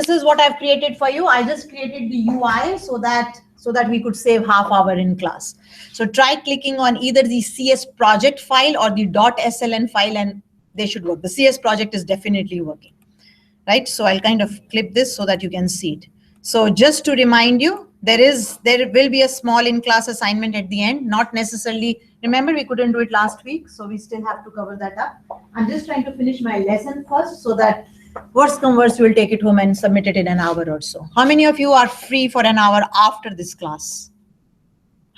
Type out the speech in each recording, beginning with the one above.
this is what I've created for you. I just created the UI so that we could save half hour in class. So try clicking on either the CS project file or the .sln file and they should work. The CS project is definitely working, right? So I'll kind of clip this so that you can see it. So just to remind you, there will be a small in-class assignment at the end, not necessarily, remember we couldn't do it last week, so we still have to cover that up. I'm just trying to finish my lesson first so that worst come worst, we'll take it home and submit it in an hour or so. How many of you are free for an hour after this class?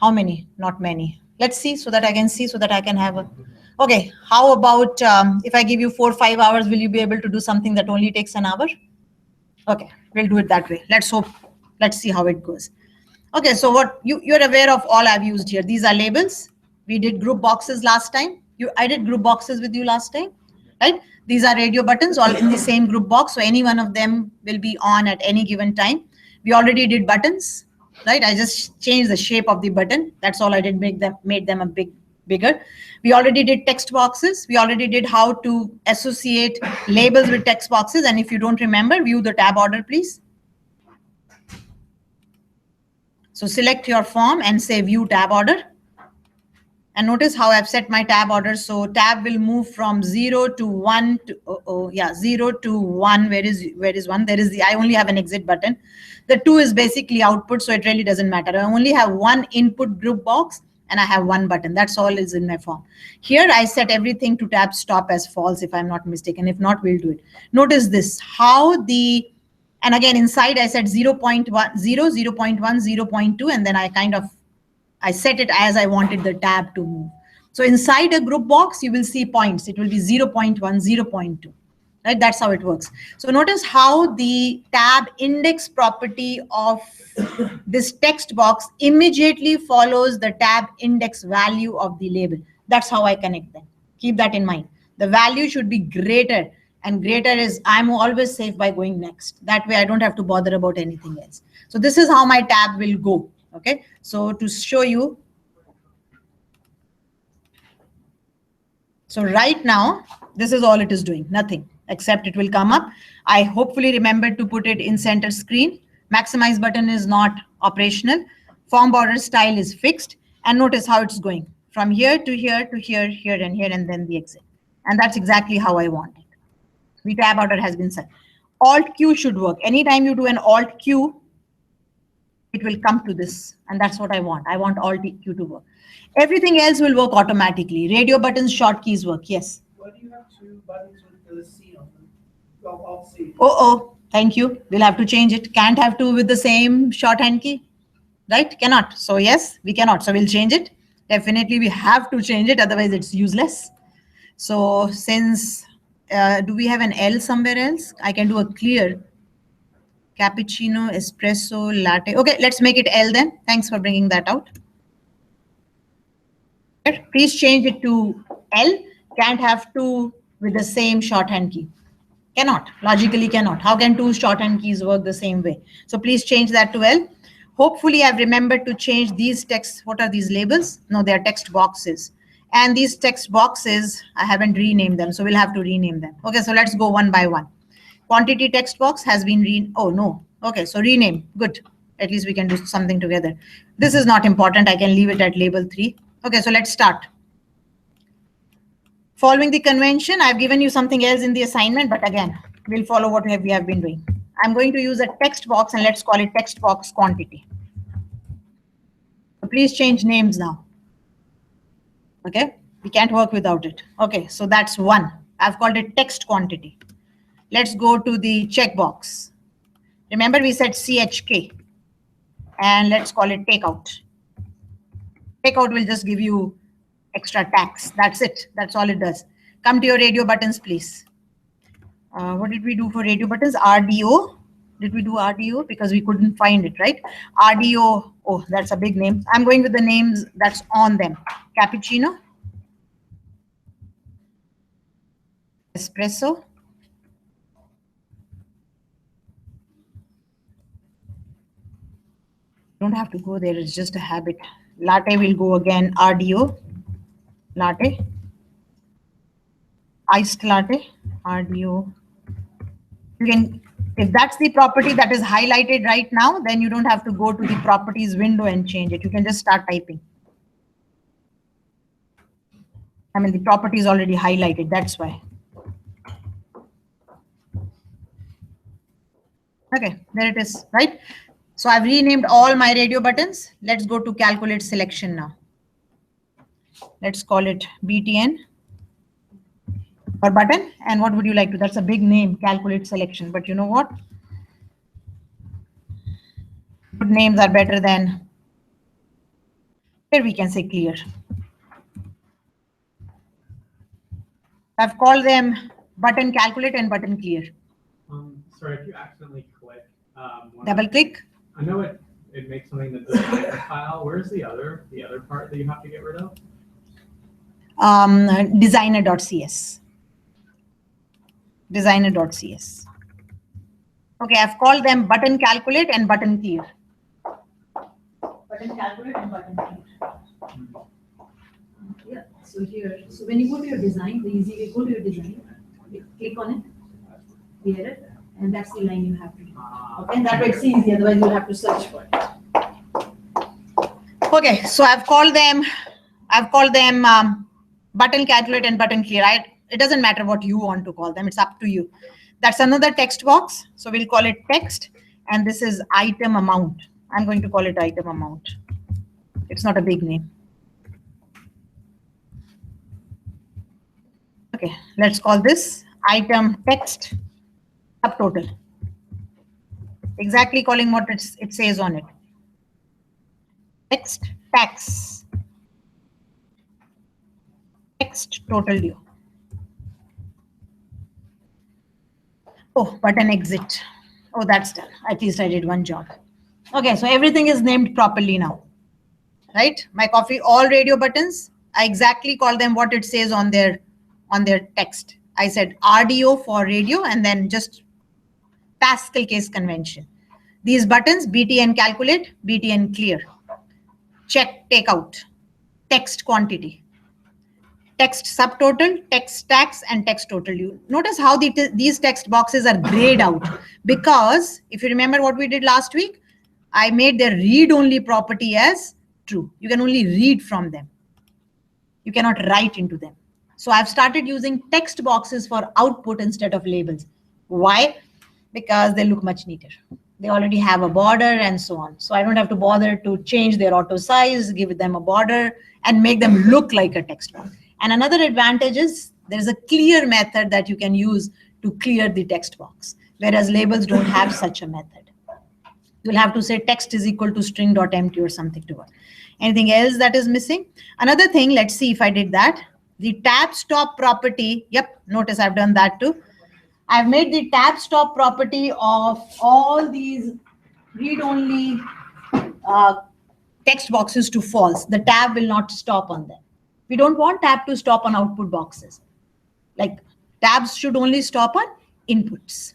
How many? Not many. Let's see so that I can see, so that I can have a, okay, how about if I give you 4 or 5 hours, will you be able to do something that only takes an hour? Okay, we'll do it that way. Let's hope, let's see how it goes. Okay, so what you're aware of all I've used here. These are labels. We did group boxes last time. I did group boxes with you last time, right? These are radio buttons all in the same group box. So any one of them will be on at any given time. We already did buttons, right? I just changed the shape of the button. That's all I did, made them a bigger. We already did text boxes. We already did how to associate labels with text boxes. And if you don't remember, view the tab order, please. So select your form and say view tab order. And notice how I've set my tab order. So tab will move from 0 to 1 to 0 to 1. Where is 1? There is I only have an exit button. The 2 is basically output, so it really doesn't matter. I only have one input group box and I have one button. That's all is in my form. Here I set everything to tab stop as false if I'm not mistaken. If not, we'll do it. Notice this, how the, and again inside I said 0.1, 0, 0.1, 0.2, and then I set it as I wanted the tab to move. So inside a group box, you will see points. It will be 0.1, 0.2, right? That's how it works. So notice how the tab index property of this text box immediately follows the tab index value of the label. That's how I connect them. Keep that in mind. The value should be greater, and greater is I'm always safe by going next. That way I don't have to bother about anything else. So this is how my tab will go. Okay, so to show you, so right now, this is all it is doing, nothing, except it will come up. I hopefully remembered to put it in center screen. Maximize button is not operational. Form border style is fixed. And notice how it's going from here to here to here, here and here, and then the exit. And that's exactly how I want it. The tab order has been set. Alt Q should work. Anytime you do an Alt Q, it will come to this, and that's what I want. I want Alt Q to work. Everything else will work automatically. Radio buttons, short keys work. Yes. Why do you have 2 buttons with the C on them? Well, Alt C. Oh, thank you. We'll have to change it. Can't have 2 with the same shorthand key, right? Cannot. So yes, we cannot. So we'll change it. Definitely, we have to change it. Otherwise, it's useless. So since do we have an L somewhere else? I can do a clear. Cappuccino, espresso, latte. Okay, let's make it L then. Thanks for bringing that out. Please change it to L. Can't have 2 with the same shorthand key. Cannot, logically cannot. How can 2 shorthand keys work the same way? So please change that to L. Hopefully I've remembered to change these text. What are these labels? No, they are text boxes. And these text boxes, I haven't renamed them, so we'll have to rename them. Okay, so let's go one by one. Quantity text box has been oh no. Okay, so rename. Good. At least we can do something together. This is not important. I can leave it at label 3. Okay, so let's start. Following the convention, I've given you something else in the assignment, but again, we'll follow what we have been doing. I'm going to use a text box and let's call it text box quantity. So please change names now. Okay, we can't work without it. Okay, so that's 1. I've called it text quantity. Let's go to the checkbox. Remember we said CHK, and let's call it takeout. Takeout will just give you extra tax. That's it. That's all it does. Come to your radio buttons, please. What did we do for radio buttons? RDO. Did we do RDO? Because we couldn't find it, right? RDO. Oh, that's a big name. I'm going with the names that's on them. Cappuccino. Espresso. Don't have to go there. It's just a habit. Latte will go again. RDO. Latte. Iced latte. RDO. You can If that's the property that is highlighted right now, then you don't have to go to the properties window and change it. You can just start typing. I mean, the property is already highlighted, that's why. Okay, there it is, right? So I've renamed all my radio buttons. Let's go to calculate selection now. Let's call it BTN or button. And what would you like to? That's a big name, calculate selection. But you know what? Good names are better than, here we can say clear. I've called them button calculate and button clear. Sorry, if you accidentally click. Double click. I know it makes something that's a Python file. Where's the other part that you have to get rid of? Designer.cs. Designer.cs. Okay, I've called them button calculate and button clear. Button calculate and button clear. Yeah, so here, so when you go to your design, the easy way, go to your design, click on it, clear it, and that's the line you have to do. Okay, and that way it's easy, otherwise you'll have to search for it. Okay, so I've called them button calculate and button clear. It doesn't matter what you want to call them, it's up to you. That's another text box, so we'll call it text, and this is item amount. I'm going to call it item amount. It's not a big name. Okay, let's call this item text subtotal. Exactly calling what it says on it. Text tax. Text total due. Oh, button exit. Oh, that's done. At least I did one job. Okay, so everything is named properly now. Right? My coffee, all radio buttons, I exactly call them what it says on their text. I said RDO for radio and then just Pascal case convention. These buttons, BTN calculate, BTN clear, check takeout, text quantity, text subtotal, text tax, and text total. You notice how these text boxes are grayed out, because if you remember what we did last week, I made their read-only property as true. You can only read from them. You cannot write into them. So I've started using text boxes for output instead of labels. Why? Because they look much neater. They already have a border and so on. So I don't have to bother to change their auto size, give them a border, and make them look like a text box. And another advantage is there's a clear method that you can use to clear the text box, whereas labels don't have such a method. You'll have to say text is equal to string.empty or something to it. Anything else that is missing? Another thing, let's see if I did that. The tab stop property, yep, notice I've done that too. I've made the tab stop property of all these read-only text boxes to false. The tab will not stop on them. We don't want tab to stop on output boxes. Like tabs should only stop on inputs.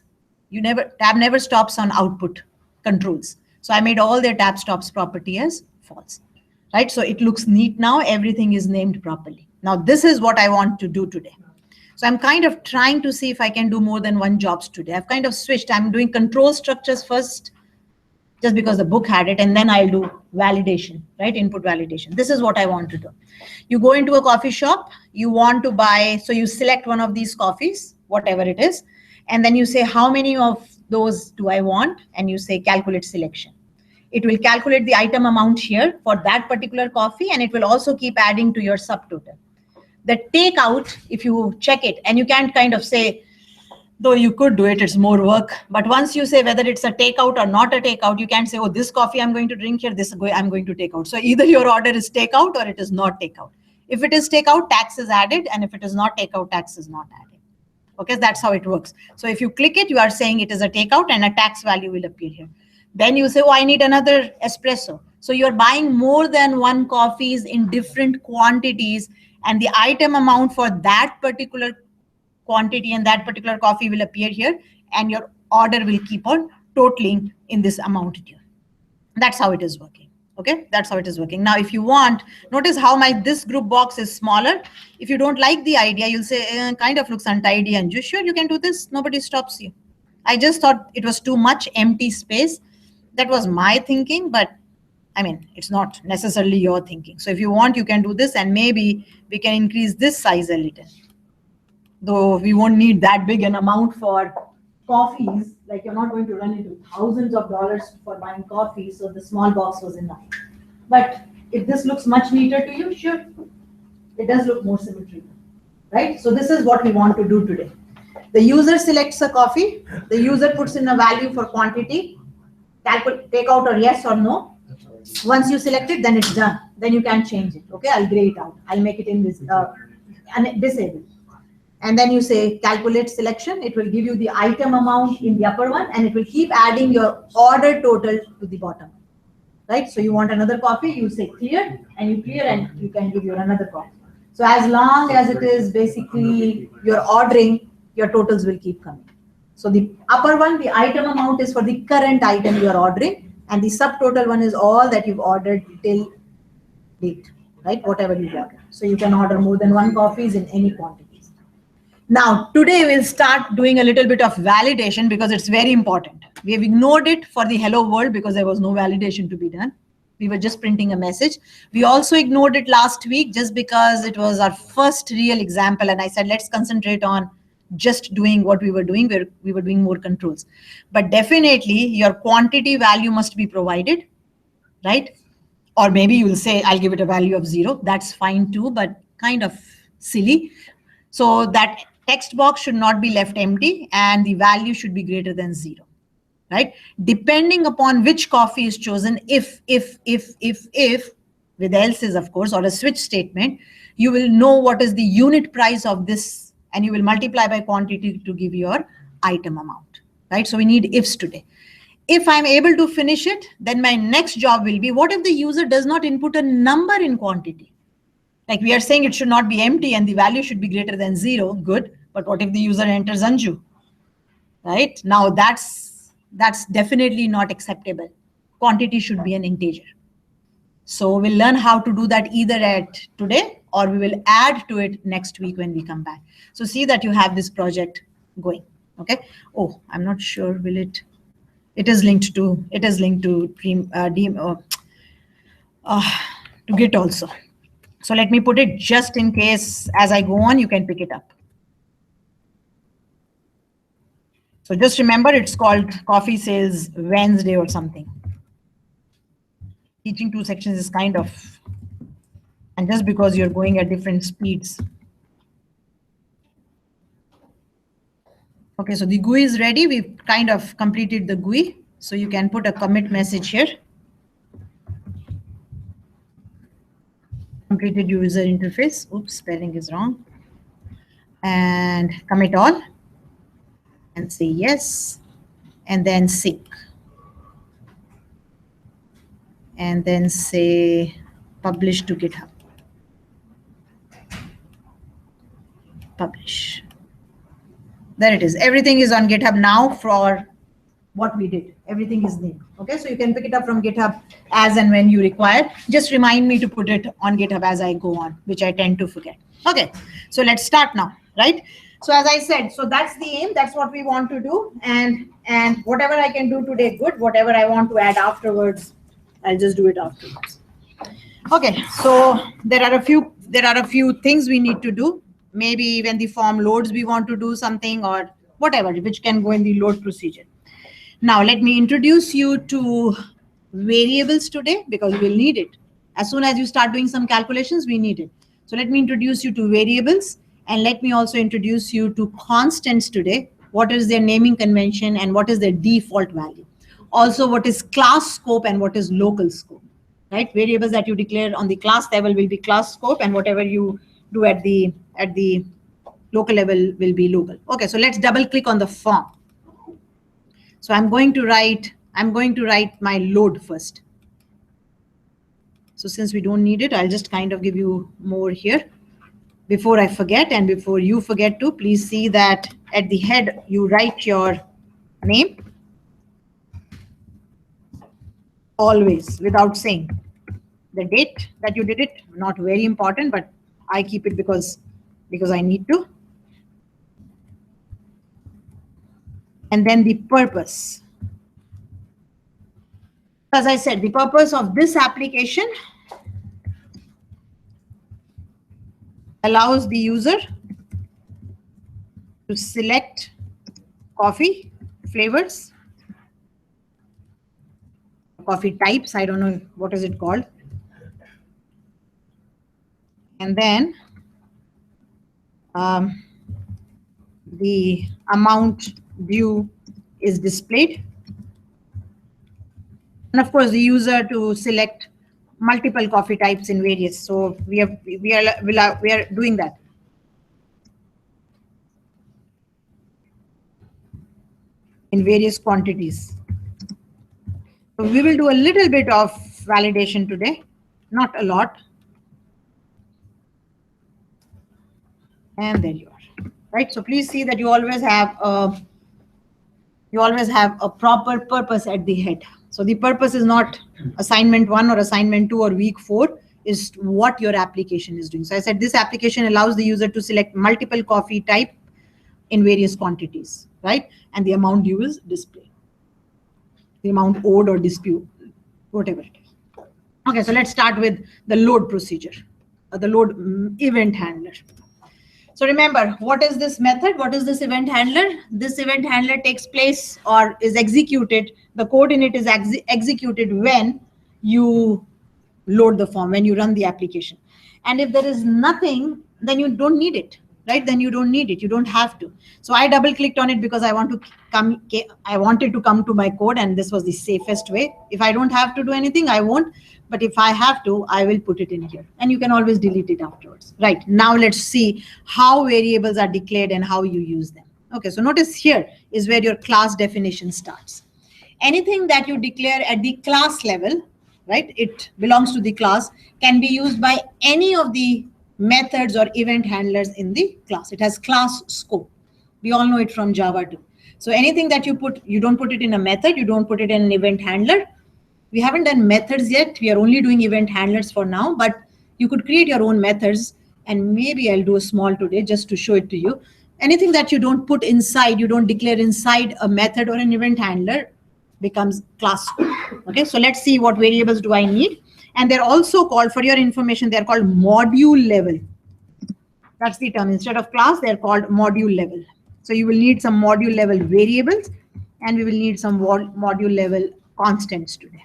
Tab never stops on output controls. So I made all their tab stops property as false, right? So it looks neat now. Everything is named properly. Now this is what I want to do today. So I'm kind of trying to see if I can do more than one jobs today. I've kind of switched. I'm doing control structures first, just because the book had it, and then I'll do validation, right? Input validation. This is what I want to do. You go into a coffee shop, you want to buy, so you select one of these coffees, whatever it is, and then you say, how many of those do I want? And you say calculate selection. It will calculate the item amount here for that particular coffee, and it will also keep adding to your subtotal. The takeout, if you check it, and you can't kind of say, though you could do it, it's more work. But once you say whether it's a takeout or not a takeout, you can't say, oh, this coffee I'm going to drink here, this I'm going to take out. So either your order is takeout or it is not takeout. If it is takeout, tax is added. And if it is not takeout, tax is not added. Okay, that's how it works. So if you click it, you are saying it is a takeout and a tax value will appear here. Then you say, oh, I need another espresso. So you're buying more than one coffees in different quantities, and the item amount for that particular quantity and that particular coffee will appear here, and your order will keep on totaling in this amount here. That's how it is working. Okay, that's how it is working. Now, if you want, notice how this group box is smaller. If you don't like the idea, you'll say, kind of looks untidy, and you sure you can do this. Nobody stops you. I just thought it was too much empty space. That was my thinking, but I mean, it's not necessarily your thinking. So if you want, you can do this, and maybe we can increase this size a little. Though we won't need that big an amount for coffees, like you're not going to run into thousands of dollars for buying coffee, so the small box was enough. But if this looks much neater to you, sure, it does look more symmetrical, right? So this is what we want to do today. The user selects a coffee, the user puts in a value for quantity, take out a yes or no. Once you select it, then it's done. Then you can change it. Okay, I'll gray it out. I'll make it disabled. And then you say calculate selection. It will give you the item amount in the upper one, and it will keep adding your order total to the bottom. Right? So you want another coffee, you say clear, and you clear, and you can give your another coffee. So as long as it is basically you're ordering, your totals will keep coming. So the upper one, the item amount is for the current item you're ordering, and the subtotal one is all that you've ordered till date, right? Whatever you've ordered. So you can order more than one coffees in any quantities. Now, today we'll start doing a little bit of validation because it's very important. We have ignored it for the hello world because there was no validation to be done. We were just printing a message. We also ignored it last week just because it was our first real example. And I said, let's concentrate on just doing what we were doing, where we were doing more controls. But definitely your quantity value must be provided, right? Or maybe you will say, I'll give it a value of 0. That's fine too, but kind of silly. So that text box should not be left empty, and the value should be greater than 0, right? Depending upon which coffee is chosen, if, with else's, of course, or a switch statement, you will know what is the unit price of this, and you will multiply by quantity to give your item amount, right? So we need ifs today. If I'm able to finish it, then my next job will be, what if the user does not input a number in quantity? Like we are saying it should not be empty and the value should be greater than 0. Good. But what if the user enters Anju? Right? Now that's definitely not acceptable. Quantity should be an integer. So we'll learn how to do that either at today, or we will add to it next week when we come back. So see that you have this project going. Okay. Oh, I'm not sure. Will it? It is linked to to Git also. So let me put it just in case as I go on, you can pick it up. So just remember, it's called Coffee Sales Wednesday or something. Teaching 2 sections is kind of, and just because you're going at different speeds. Okay, so the GUI is ready. We've kind of completed the GUI. So you can put a commit message here. Completed user interface. Oops, spelling is wrong. And commit all. And say yes. And then sync. And then say publish to GitHub. Publish. There it is. Everything is on GitHub now for what we did. Everything is there. Okay, so you can pick it up from GitHub as and when you require. Just remind me to put it on GitHub as I go on, which I tend to forget. Okay, so let's start now, right? So as I said, so that's the aim. That's what we want to do. And whatever I can do today, good. Whatever I want to add afterwards, I'll just do it afterwards. Okay, so there are a few things we need to do. Maybe when the form loads, we want to do something or whatever, which can go in the load procedure. Now, let me introduce you to variables today because we'll need it. As soon as you start doing some calculations, we need it. So let me introduce you to variables, and let me also introduce you to constants today. What is their naming convention and what is their default value? Also, what is class scope and what is local scope, right? Variables that you declare on the class level will be class scope, and whatever you do at the local level will be local. Okay, so let's double click on the form. So I'm going to write my load first. So since we don't need it, I'll just kind of give you more here. Before I forget, and before you forget to, please see that at the head, you write your name. Always, without saying. The date that you did it, not very important, but I keep it because I need to. and then the purpose. As I said, the purpose of this application allows the user to select coffee flavors, coffee types, I don't know what is it called. And then the amount due is displayed. And of course, the user to select multiple coffee types in various. So we are doing that. In various quantities. So we will do a little bit of validation today, not a lot. And there you are, right? So please see that you always have a proper purpose at the head. So the purpose is not assignment 1 or assignment 2 or week 4, is what your application is doing. So I said this application allows the user to select multiple coffee type in various quantities, right? And the amount due is displayed. The amount owed or dispute, whatever it is. Okay, so let's start with the load procedure, the load event handler. So remember, what is this method? What is this event handler? This event handler takes place or is executed. The code in it is executed when you load the form, when you run the application. And if there is nothing, then you don't need it, right? Then you don't need it. You don't have to. So I double clicked on it because I wanted to come to my code, and this was the safest way. If I don't have to do anything, I won't. But if I have to, I will put it in here, and you can always delete it afterwards. Right, now let's see how variables are declared and how you use them. Okay, so notice here is where your class definition starts. Anything that you declare at the class level, right, it belongs to the class, can be used by any of the methods or event handlers in the class. It has class scope. We all know it from Java too. So anything that you put, you don't put it in a method, you don't put it in an event handler. We haven't done methods yet. We are only doing event handlers for now, but you could create your own methods, and maybe I'll do a small today just to show it to you. Anything that you don't put inside, you don't declare inside a method or an event handler becomes class scope. Okay, so let's see what variables do I need. And they're also called, for your information, they're called module level. That's the term. Instead of class, they're called module level. So you will need some module level variables, and we will need some module level constants today.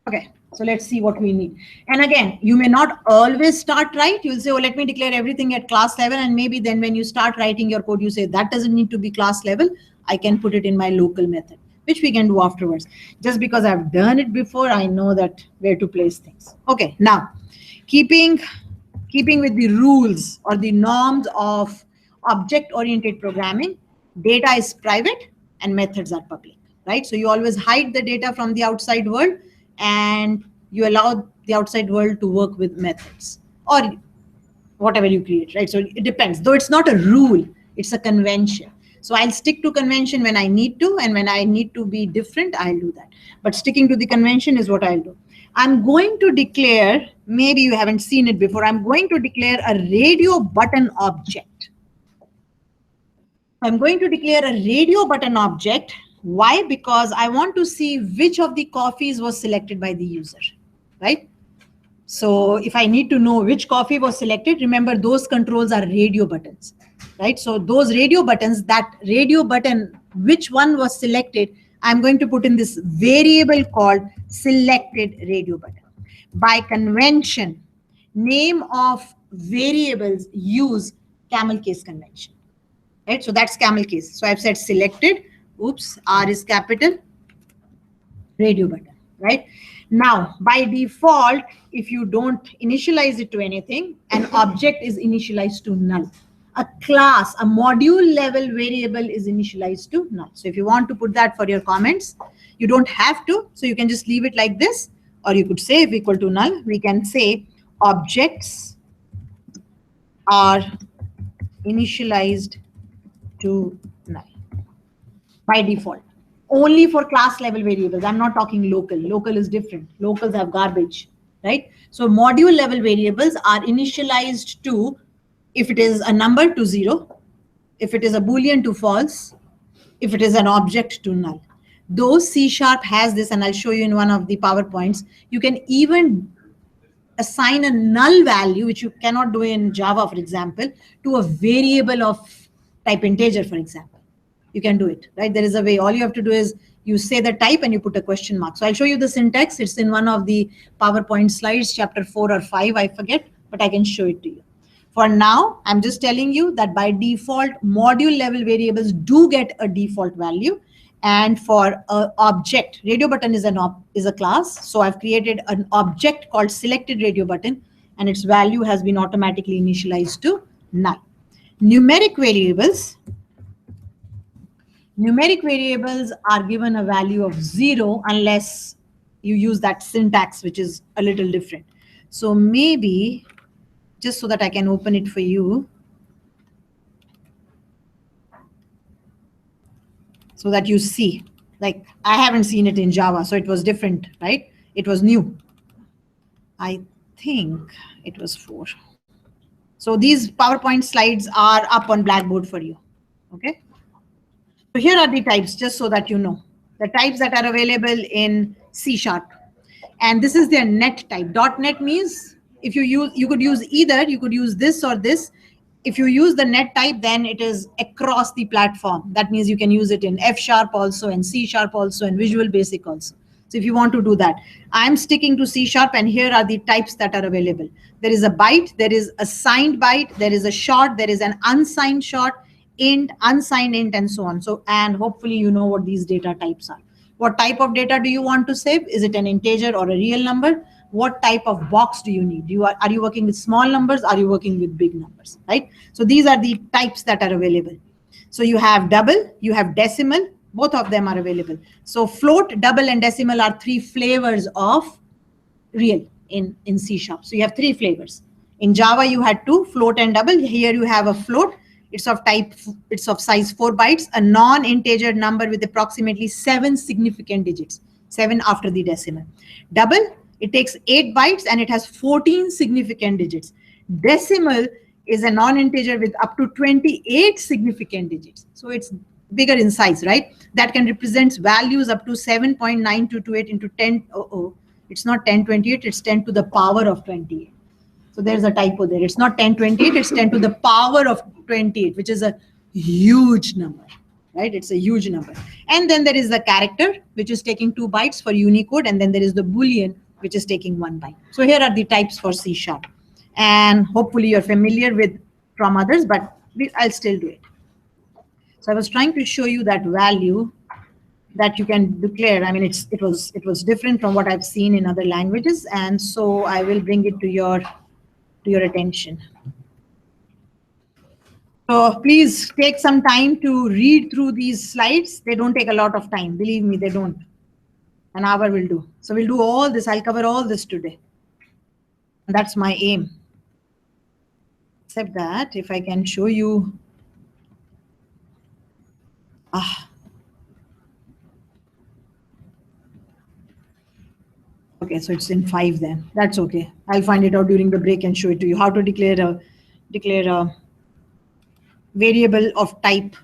Okay, so let's see what we need. And again, you may not always start right. You'll say, oh, let me declare everything at class level. And maybe then when you start writing your code, you say that doesn't need to be class level. I can put it in my local method, which we can do afterwards. Just because I've done it before, I know that where to place things. Okay, now keeping with the rules or the norms of object-oriented programming, data is private and methods are public, right? So you always hide the data from the outside world, and you allow the outside world to work with methods or whatever you create, right? So it depends. Though it's not a rule, it's a convention. So I'll stick to convention when I need to, and when I need to be different, I'll do that. But sticking to the convention is what I'll do. I'm going to declare, maybe you haven't seen it before, I'm going to declare a radio button object. I'm going to declare a radio button object. Why? Because I want to see which of the coffees was selected by the user, right? So if I need to know which coffee was selected, remember those controls are radio buttons, right? So those radio buttons, that radio button, which one was selected, I'm going to put in this variable called selected radio button. By convention, name of variables use camel case convention, right? So that's camel case. So I've said selected, oops, R is capital, radio button, right? Now, by default, if you don't initialize it to anything, an object is initialized to null. A class, a module level variable is initialized to null. So if you want to put that for your comments, you don't have to. So you can just leave it like this, or you could say if equal to null, we can say objects are initialized to null by default. Only for class level variables. I'm not talking local. Local is different. Locals have garbage, right? So module level variables are initialized to, if it is a number, to 0. if it is a Boolean to false, if it is an object to null. Though C# has this, and I'll show you in one of the PowerPoints, you can even assign a null value, which you cannot do in Java, for example, to a variable of type integer, for example. You can do it, right? There is a way. All you have to do is you say the type and you put a question mark. So I'll show you the syntax. It's in one of the PowerPoint slides, chapter 4 or 5, I forget, but I can show it to you. For now, I'm just telling you that by default, module level variables do get a default value. And for object, radio button is a class. So I've created an object called selected radio button, and its value has been automatically initialized to null. Numeric variables are given a value of 0 unless you use that syntax, which is a little different. So maybe, just so that I can open it for you, so that you see, like I haven't seen it in Java, so it was different, right? It was new. I think it was 4. So these PowerPoint slides are up on Blackboard for you, okay? So here are the types, just so that you know. The types that are available in C#. And this is their net type. .NET means if you could use either, you could use this or this. If you use the net type, then it is across the platform. That means you can use it in F# also, and C# also, and Visual Basic also. So if you want to do that, I'm sticking to C#, and here are the types that are available. There is a byte, there is a signed byte, there is a short, there is an unsigned short, int, unsigned int, and so on. So, and hopefully you know what these data types are. What type of data do you want to save? Is it an integer or a real number? What type of box do you need? Are you working with small numbers? Are you working with big numbers, right? So these are the types that are available. So you have double, you have decimal, both of them are available. So float, double, and decimal are 3 flavors of real in C#. So you have 3 flavors. In Java, you had 2, float and double. Here you have a float. It's of size 4 bytes, a non-integer number with approximately 7 significant digits, 7 after the decimal. Double, it takes 8 bytes and it has 14 significant digits. Decimal is a non-integer with up to 28 significant digits. So it's bigger in size, right? That can represent values up to 7.9228 into 10. It's not 1028, it's 10 to the power of 28. So there's a typo there. It's not 1028, it's 10 to the power of 28, which is a huge number, right? It's a huge number. And then there is the character, which is taking 2 bytes for Unicode. And then there is the Boolean, which is taking 1 byte. So here are the types for C#. And hopefully you're familiar with from others, but I'll still do it. So I was trying to show you that value that you can declare. I mean, it was different from what I've seen in other languages. And so I will bring it to your attention. So please take some time to read through these slides. They don't take a lot of time. Believe me, they don't. An hour will do. So we'll do all this. I'll cover all this today. And that's my aim. Except that if I can show you. Okay, so it's in 5 then. That's okay. I'll find it out during the break and show it to you. How to declare a variable of type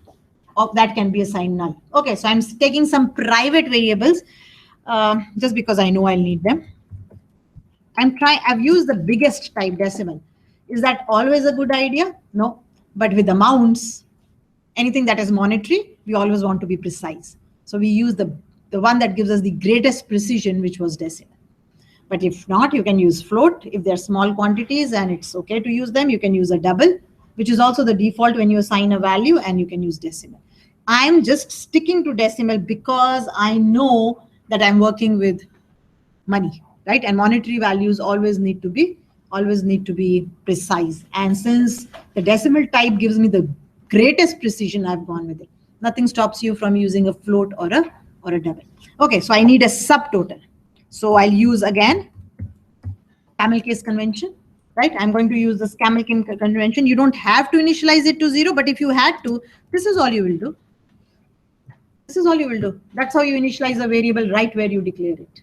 of that can be assigned null. Okay, so I'm taking some private variables just because I know I'll need them. I've used the biggest type, decimal. Is that always a good idea? No, but with amounts, anything that is monetary, we always want to be precise. So we use the one that gives us the greatest precision, which was decimal. But if not, you can use float. If they're small quantities and it's okay to use them, you can use a double, which is also the default when you assign a value, and you can use decimal. I'm just sticking to decimal because I know that I'm working with money, right? And monetary values always need to be precise. And since the decimal type gives me the greatest precision, I've gone with it. Nothing stops you from using a float or a double. Okay, so I need a subtotal. So I'll use again camel case convention, right? I'm going to use this camel case convention. You don't have to initialize it to 0, but if you had to, this is all you will do. This is all you will do. That's how you initialize a variable, right where you declare it.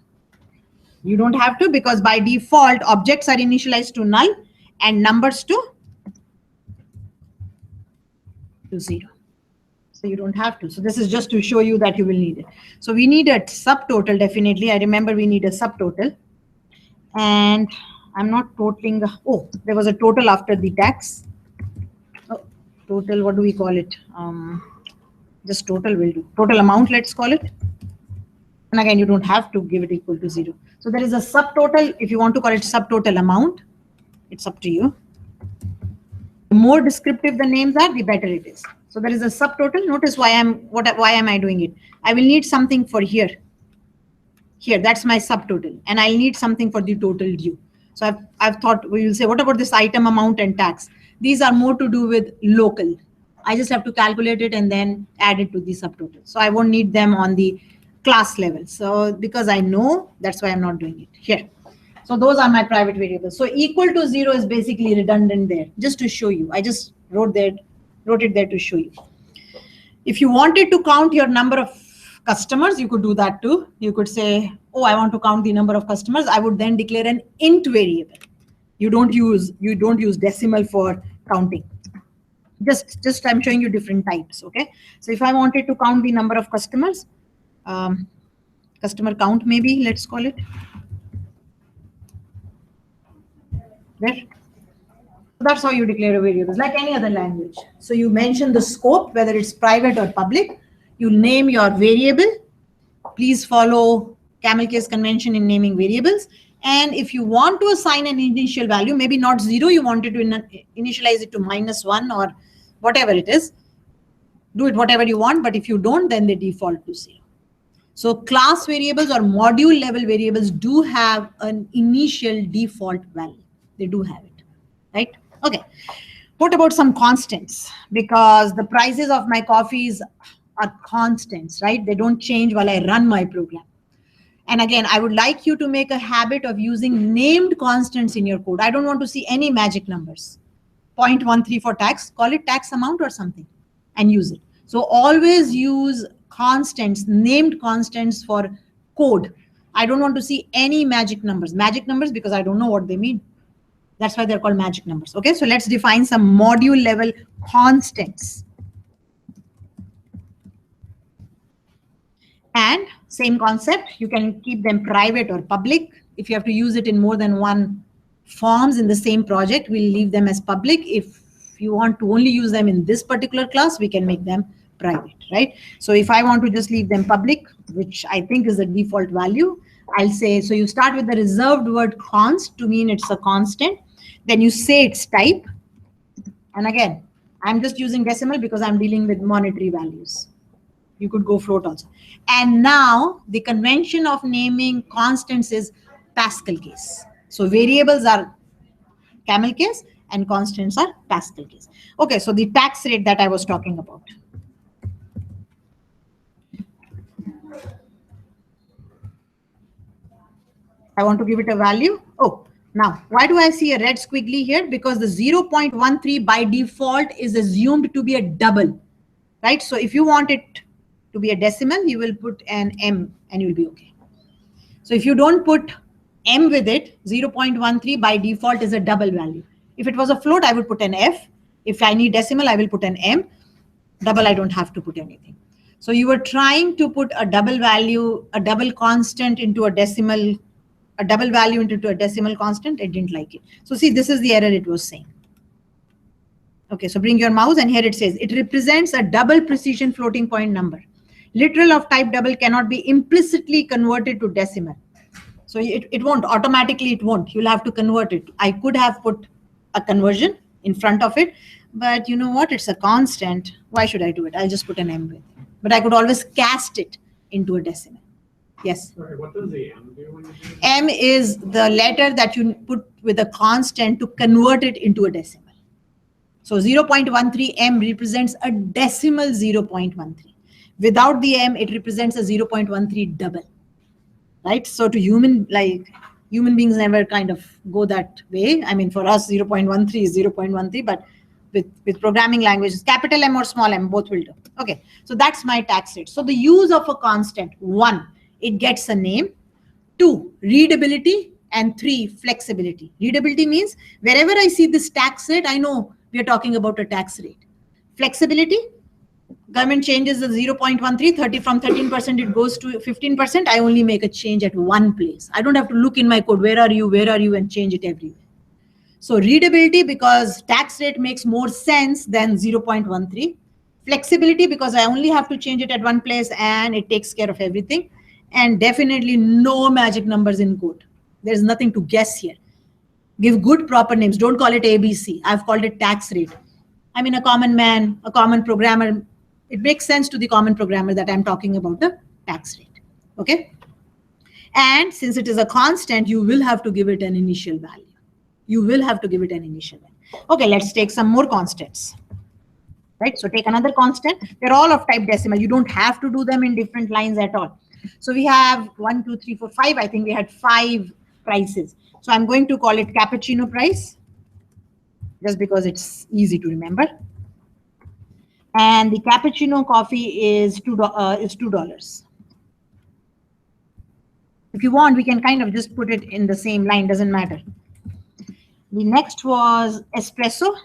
You don't have to, because by default, objects are initialized to null and numbers to to 0. So you don't have to. So this is just to show you that you will need it. So we need a subtotal, definitely. I remember we need a subtotal. And I'm not totaling. Oh, there was a total after the tax. Oh, total, what do we call it? Just total will do. Total amount, let's call it. And again, you don't have to give it equal to 0. So there is a subtotal. If you want to call it subtotal amount, it's up to you. The more descriptive the names are, the better it is. So there is a subtotal. Notice why am I doing it? I will need something for here. Here, that's my subtotal, and I'll need something for the total due. So I've thought we will say, what about this item amount and tax? These are more to do with local. I just have to calculate it and then add it to the subtotal. So I won't need them on the class level. So because I know, that's why I'm not doing it here. So those are my private variables. So equal to 0 is basically redundant there, just to show you. I just wrote it there to show you. If you wanted to count your number of customers, you could do that too. You could say, oh, I want to count the number of customers. I would then declare an int variable. You don't use decimal for counting. Just I'm showing you different types. Okay. So if I wanted to count the number of customers, customer count, maybe let's call it there. That's how you declare a variable, like any other language. So you mention the scope, whether it's private or public. You name your variable. Please follow camel case convention in naming variables. And if you want to assign an initial value, maybe not 0, you wanted to initialize it to -1 or whatever it is, do it whatever you want. But if you don't, then they default to 0. So class variables or module level variables do have an initial default value. They do have it, right? Okay. What about some constants? Because the prices of my coffees are constants, right? They don't change while I run my program. And again, I would like you to make a habit of using named constants in your code. I don't want to see any magic numbers. 0.13 for tax, call it tax amount or something and use it. So always use constants, named constants for code. I don't want to see any magic numbers. Magic numbers because I don't know what they mean. That's why they're called magic numbers. Okay, so let's define some module level constants. And same concept, you can keep them private or public. If you have to use it in more than one forms in the same project, we'll leave them as public. If you want to only use them in this particular class, we can make them private, right? So if I want to just leave them public, which I think is the default value, I'll say, so you start with the reserved word const to mean it's a constant. Then you say its type. And again, I'm just using decimal because I'm dealing with monetary values. You could go float also. And now the convention of naming constants is Pascal case. So variables are camel case and constants are Pascal case. Okay, so the tax rate that I was talking about. I want to give it a value. Oh, now why do I see a red squiggly here? Because the 0.13 by default is assumed to be a double, right? So if you want it to be a decimal, you will put an M and you'll be okay. So if you don't put M with it, 0.13 by default is a double value. If it was a float, I would put an F. If I need decimal, I will put an M. Double, I don't have to put anything. So you were trying to put a double value, a double constant into a decimal, a double value into a decimal constant. I didn't like it. So see, this is the error it was saying. Okay, so bring your mouse and here it says, it represents a double precision floating point number. Literal of type double cannot be implicitly converted to decimal. So it won't, automatically it won't. You'll have to convert it. I could have put a conversion in front of it, but you know what? It's a constant. Why should I do it? I'll just put an M with it. But I could always cast it into a decimal. Yes? Sorry, what does the M do when you do that? M is the letter that you put with a constant to convert it into a decimal. So 0.13 M represents a decimal 0.13. Without the M, it represents a 0.13 double, right? So to human beings never kind of go that way. I mean, for us, 0.13 is 0.13, but with programming languages, capital M or small m, both will do. Okay, so that's my tax rate. So the use of a constant, 1, it gets a name, 2, readability, and 3, flexibility. Readability means wherever I see this tax rate, I know we are talking about a tax rate. Flexibility, government changes the 0.13, 30 from 13% it goes to 15%. I only make a change at one place. I don't have to look in my code, where are you, and change it everywhere. So readability, because tax rate makes more sense than 0.13. Flexibility, because I only have to change it at one place and it takes care of everything. And definitely no magic numbers in code. There's nothing to guess here. Give good proper names. Don't call it ABC. I've called it tax rate. I mean, a common man, a common programmer. It makes sense to the common programmer that I'm talking about the tax rate. Okay. And since it is a constant, you will have to give it an initial value. You will have to give it an initial value. Okay, let's take some more constants. Right. So take another constant. They're all of type decimal. You don't have to do them in different lines at all. So we have 1, 2, 3, 4, 5. I think we had 5 prices. So I'm going to call it cappuccino price, just because it's easy to remember. And the cappuccino coffee is $2. If you want, we can kind of just put it in the same line, doesn't matter. The next was espresso.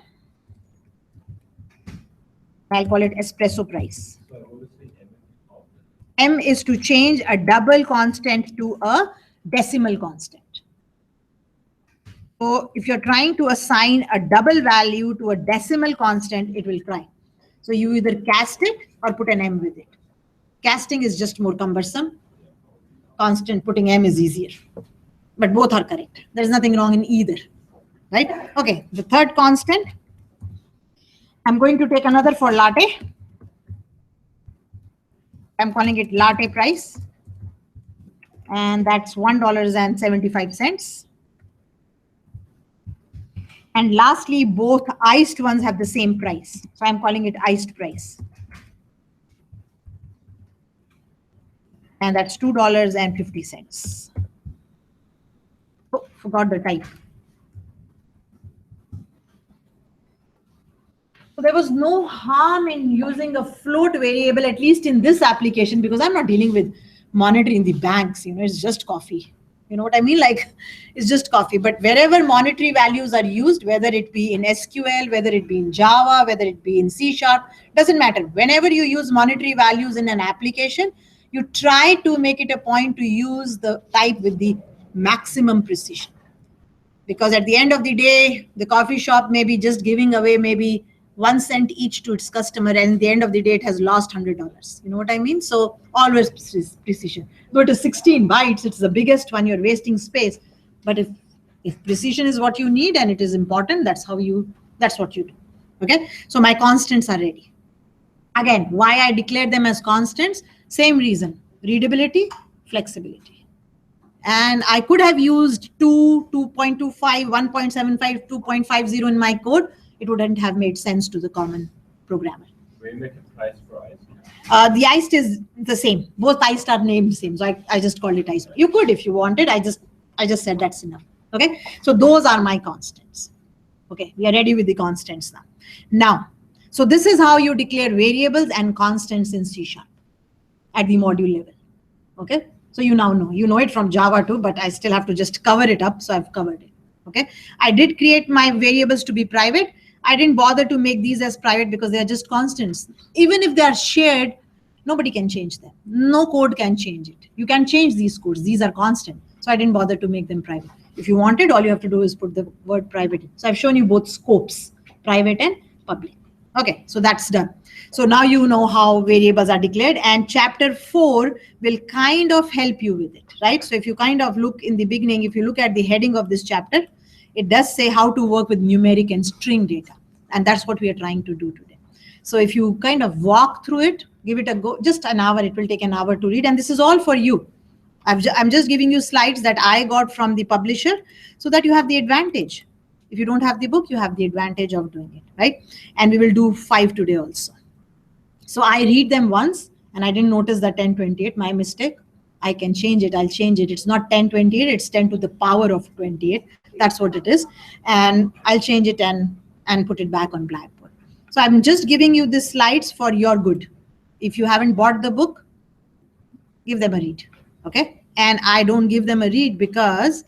I'll call it espresso price. M is to change a double constant to a decimal constant. So if you're trying to assign a double value to a decimal constant, it will try. So you either cast it or put an M with it. Casting is just more cumbersome. Constant, putting M is easier. But both are correct. There's nothing wrong in either. Right? Okay, the third constant. I'm going to take another for latte. I'm calling it latte price. And that's $1.75. And lastly, both iced ones have the same price. So I'm calling it iced price. And that's $2.50. Oh, forgot the type. So there was no harm in using a float variable, at least in this application, because I'm not dealing with monetary in the banks. You know, it's just coffee. You know what I mean? Like, it's just coffee. But wherever monetary values are used, whether it be in SQL, whether it be in Java, whether it be in C#, doesn't matter. Whenever you use monetary values in an application, you try to make it a point to use the type with the maximum precision. Because at the end of the day, the coffee shop may be just giving away maybe 1 cent each to its customer, and at the end of the day, it has lost $100. You know what I mean? So always precision. Go to 16 bytes, it's the biggest one, you're wasting space. But if precision is what you need and it is important, that's what you do. Okay, so my constants are ready. Again, why I declared them as constants? Same reason: readability, flexibility. And I could have used 2, 2.25, 1.75, 2.50 in my code. It wouldn't have made sense to the common programmer. We make a price for ice. The iced is the same. Both iced are named same. So I just called it iced. You could if you wanted. I just said that's enough. Okay. So those are my constants. Okay. We are ready with the constants now. Now, so this is how you declare variables and constants in C# at the module level. Okay. So you now know. You know it from Java too, but I still have to just cover it up. So I've covered it. Okay. I did create my variables to be private. I didn't bother to make these as private because they are just constants. Even if they are shared, nobody can change them. No code can change it. You can change these codes. These are constant. So I didn't bother to make them private. If you wanted, all you have to do is put the word private. So I've shown you both scopes, private and public. Okay, so that's done. So now you know how variables are declared, and chapter 4 will kind of help you with it, right? So if you kind of look in the beginning, if you look at the heading of this chapter, it does say how to work with numeric and string data. And that's what we are trying to do today. So if you kind of walk through it, give it a go, just an hour, it will take an hour to read. And this is all for you. I'm just giving you slides that I got from the publisher so that you have the advantage. If you don't have the book, you have the advantage of doing it, right? And we will do 5 today also. So I read them once and I didn't notice that 1028, my mistake. I can change it. I'll change it. It's not 1028, it's 10 to the power of 28. That's what it is. And I'll change it and put it back on Blackboard. So I'm just giving you the slides for your good. If you haven't bought the book, give them a read. Okay. And I don't give them a read because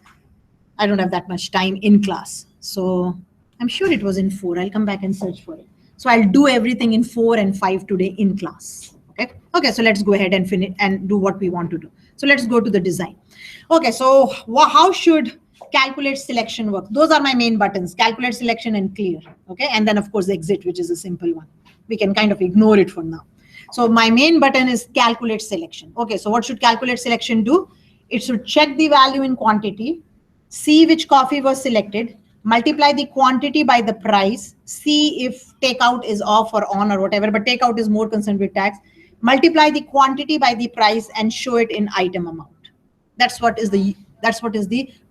I don't have that much time in class. So I'm sure it was in 4. I'll come back and search for it. So I'll do everything in 4 and 5 today in class. Okay. Okay. So let's go ahead and finish and do what we want to do. So let's go to the design. Okay. So how should calculate selection work? Those are my main buttons: calculate selection and clear. Okay. And then of course exit, which is a simple one. We can kind of ignore it for now. So my main button is calculate selection. Okay. So what should calculate selection do? It should check the value in quantity, see which coffee was selected, multiply the quantity by the price, see if takeout is off or on or whatever, but takeout is more concerned with tax, multiply the quantity by the price and show it in item amount. That's what is the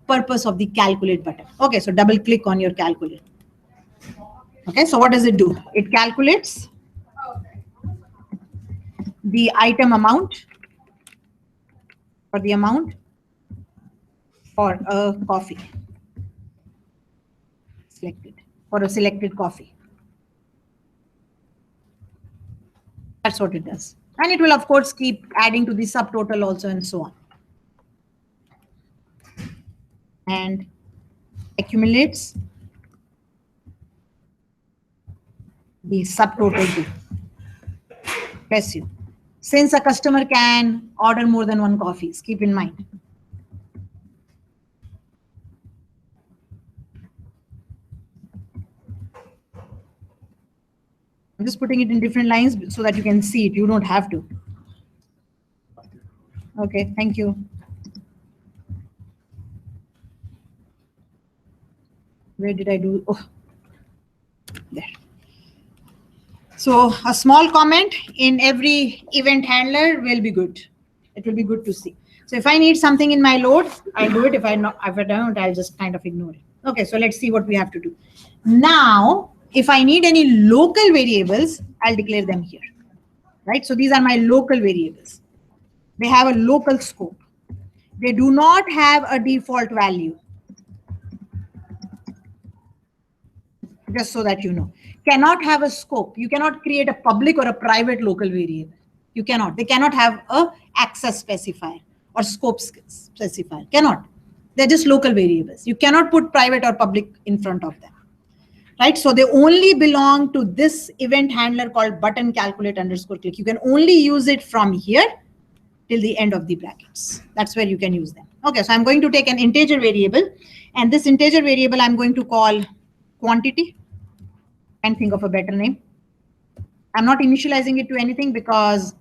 purpose of the calculate button. Okay, so double click on your calculate. Okay, so what does it do? It calculates the item amount or the amount for a coffee selected, for a selected coffee. That's what it does. And it will of course keep adding to the subtotal also and so on. And accumulates the subtotal too. Bless you. Since a customer can order more than one coffees, keep in mind. I'm just putting it in different lines so that you can see it. You don't have to. Okay, thank you. Where did I do? Oh, there. So a small comment in every event handler will be good. It will be good to see. So if I need something in my load, I'll do it. If I don't, I'll just kind of ignore it. Okay, so let's see what we have to do. Now, if I need any local variables, I'll declare them here. Right? So these are my local variables. They have a local scope. They do not have a default value. Just so that you know. Cannot have a scope. You cannot create a public or a private local variable. You cannot. They cannot have a access specifier or scope specifier. Cannot. They're just local variables. You cannot put private or public in front of them. Right? So they only belong to this event handler called button calculate underscore click. You can only use it from here till the end of the brackets. That's where you can use them. Okay, so I'm going to take an integer variable, and this integer variable I'm going to call quantity. And think of a better name. I'm not initializing it to anything because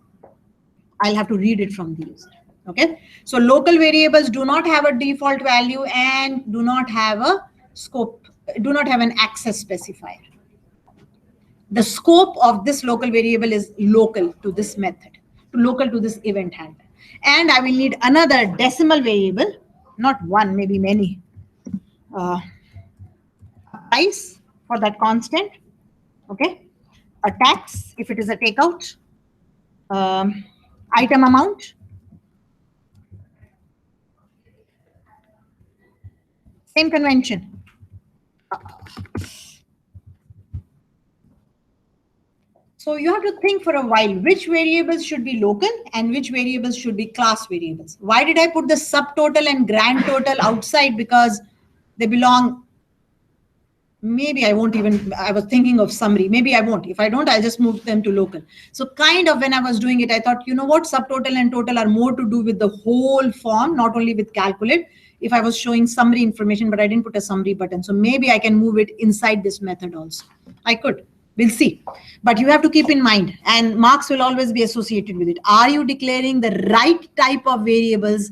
I'll have to read it from the user. Okay, so local variables do not have a default value and do not have a scope, do not have an access specifier. The scope of this local variable is local to this method, local to this event handler. And I will need another decimal variable, not one, maybe many. Price for that constant. Okay, a tax if it is a takeout, item amount, same convention. So you have to think for a while which variables should be local and which variables should be class variables. Why did I put the subtotal and grand total outside? Because they belong. Maybe I won't even, I was thinking of summary. Maybe I won't. If I don't, I'll just move them to local. So kind of when I was doing it, I thought, you know what, subtotal and total are more to do with the whole form, not only with calculate. If I was showing summary information, but I didn't put a summary button. So maybe I can move it inside this method also. I could. We'll see. But you have to keep in mind, and marks will always be associated with it. Are you declaring the right type of variables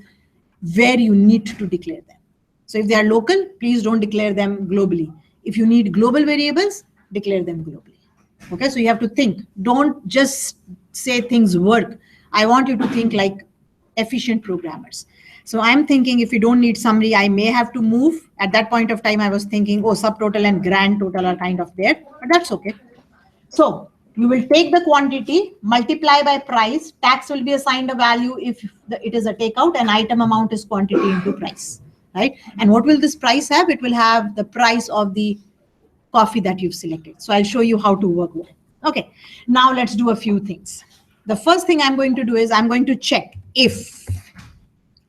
where you need to declare them? So if they are local, please don't declare them globally. If you need global variables, declare them globally. Okay, so you have to think. Don't just say things work. I want you to think like efficient programmers. So I'm thinking if you don't need summary, I may have to move. At that point of time, I was thinking, oh, subtotal and grand total are kind of there, but that's okay. So you will take the quantity, multiply by price. Tax will be assigned a value if it is a takeout, and item amount is quantity into price. Right? And what will this price have? It will have the price of the coffee that you've selected. So I'll show you how to work with it. Okay, now let's do a few things. The first thing I'm going to do is I'm going to check if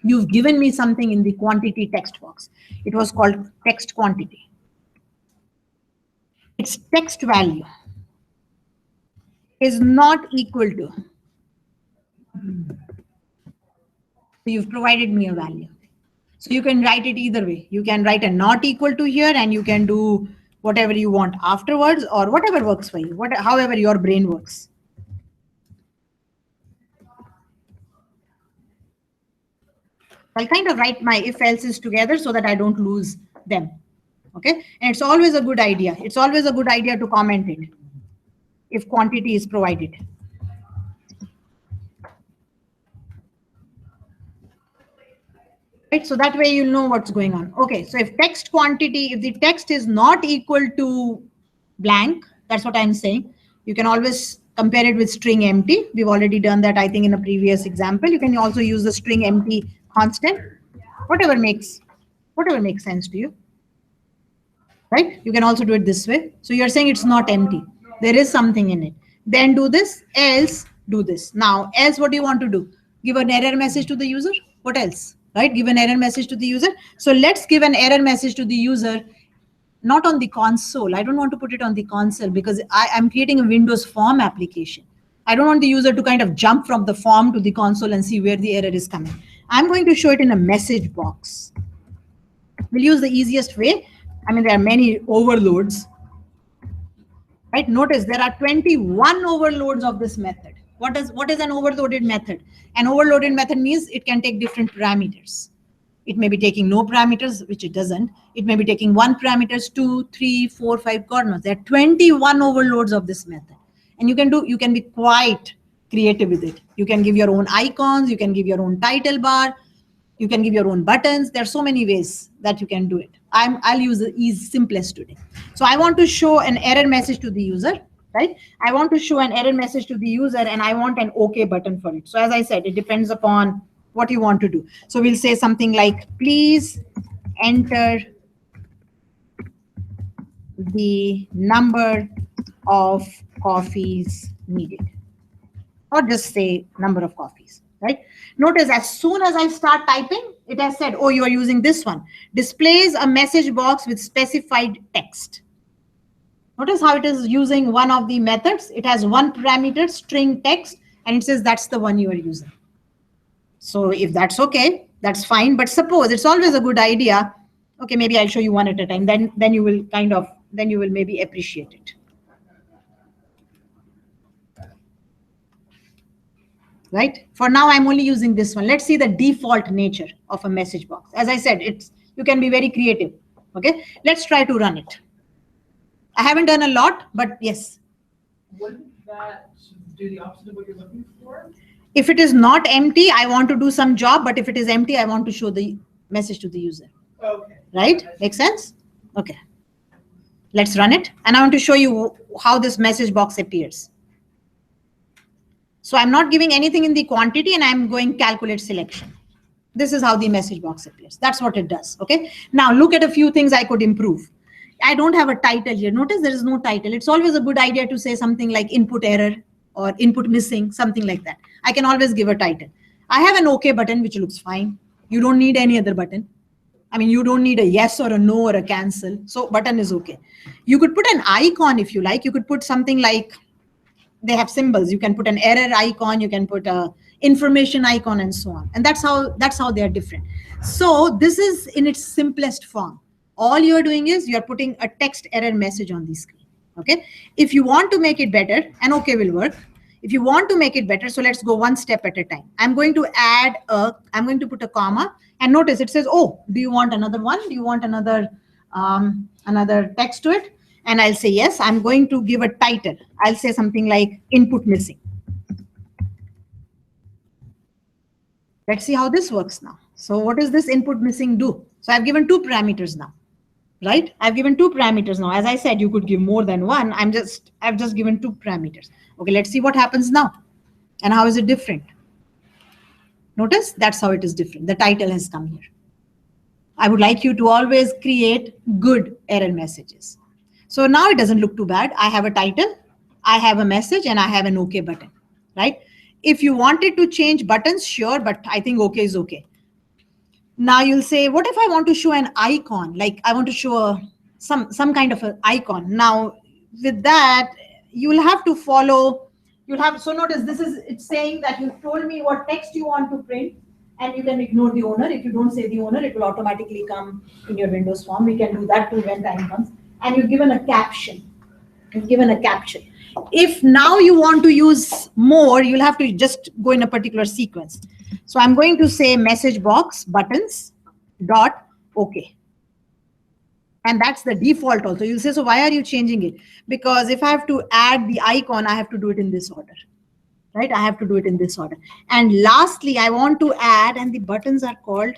you've given me something in the quantity text box. It was called text quantity. Its text value is not equal to. So you've provided me a value. So you can write it either way. You can write a not equal to here, and you can do whatever you want afterwards, or whatever works for you, however your brain works. I'll kind of write my if else's together so that I don't lose them. Okay, and it's always a good idea. It's always a good idea to comment it if quantity is provided. Right, so that way you'll know what's going on. Okay, so if text quantity, if the text is not equal to blank, that's what I'm saying. You can always compare it with string empty. We've already done that, I think, in a previous example. You can also use the string empty constant, whatever makes sense to you. Right? You can also do it this way. So you're saying it's not empty. There is something in it. Then do this, else do this. Now, else what do you want to do? Give an error message to the user? What else? Right? Give an error message to the user. So let's give an error message to the user, not on the console. I don't want to put it on the console because I'm creating a Windows form application. I don't want the user to kind of jump from the form to the console and see where the error is coming. I'm going to show it in a message box. We'll use the easiest way. I mean, there are many overloads. Right? Notice there are 21 overloads of this method. What is an overloaded method? An overloaded method means it can take different parameters. It may be taking no parameters, which it doesn't. It may be taking 1 parameters, 2, 3, 4, 5 corners. There are 21 overloads of this method. And you can be quite creative with it. You can give your own icons, you can give your own title bar, you can give your own buttons. There are so many ways that you can do it. I'll use the simplest today. So I want to show an error message to the user, right? I want to show an error message to the user, and I want an OK button for it. So as I said, it depends upon what you want to do. So we'll say something like, please enter the number of coffees needed, or just say number of coffees, right? Notice as soon as I start typing, it has said, oh, you are using this one. Displays a message box with specified text. Notice how it is using one of the methods. It has one parameter, string text, and it says that's the one you are using. So if that's okay, that's fine. But suppose it's always a good idea. Okay, maybe I'll show you one at a time. Then you will maybe appreciate it. Right? For now, I'm only using this one. Let's see the default nature of a message box. As I said, you can be very creative. Okay, let's try to run it. I haven't done a lot, but yes. Wouldn't that do the opposite of what you're looking for? If it is not empty, I want to do some job, but if it is empty, I want to show the message to the user. Okay. Right? Make sense? Okay. Let's run it. And I want to show you how this message box appears. So I'm not giving anything in the quantity, and I'm going calculate selection. This is how the message box appears. That's what it does. Okay. Now look at a few things I could improve. I don't have a title here. Notice there is no title. It's always a good idea to say something like input error or input missing, something like that. I can always give a title. I have an OK button, which looks fine. You don't need any other button. I mean, you don't need a yes or a no or a cancel. So button is okay. You could put an icon if you like. You could put something like, they have symbols. You can put an error icon. You can put a information icon and so on. And that's how they are different. So this is in its simplest form. All you're doing is you're putting a text error message on the screen. Okay. If you want to make it better, an OK will work. If you want to make it better, so let's go one step at a time. I'm going to put a comma, and notice it says, oh, do you want another one? Do you want another text to it? And I'll say yes. I'm going to give a title. I'll say something like input missing. Let's see how this works now. So what does this input missing do? So I've given 2 parameters now, right? I've given 2 parameters now. As I said, you could give more than one. I've just given 2 parameters. Okay, let's see what happens now. And how is it different? Notice that's how it is different. The title has come here. I would like you to always create good error messages. So now it doesn't look too bad. I have a title, I have a message, and I have an OK button, right? If you wanted to change buttons, sure, but I think OK is OK. Now you'll say, what if I want to show an icon? Like I want to show some kind of an icon. Now with that, you will have to follow You'll have, so notice this is, it's saying that you told me what text you want to print, and you can ignore the owner. If you don't say the owner, it will automatically come in your Windows form. We can do that too when time comes. And you've given a caption. You've given a caption. If now you want to use more, you'll have to just go in a particular sequence. So I'm going to say message box buttons dot OK. And that's the default also. You'll say, so why are you changing it? Because if I have to add the icon, I have to do it in this order. Right? I have to do it in this order. And lastly, I want to add, and the buttons are called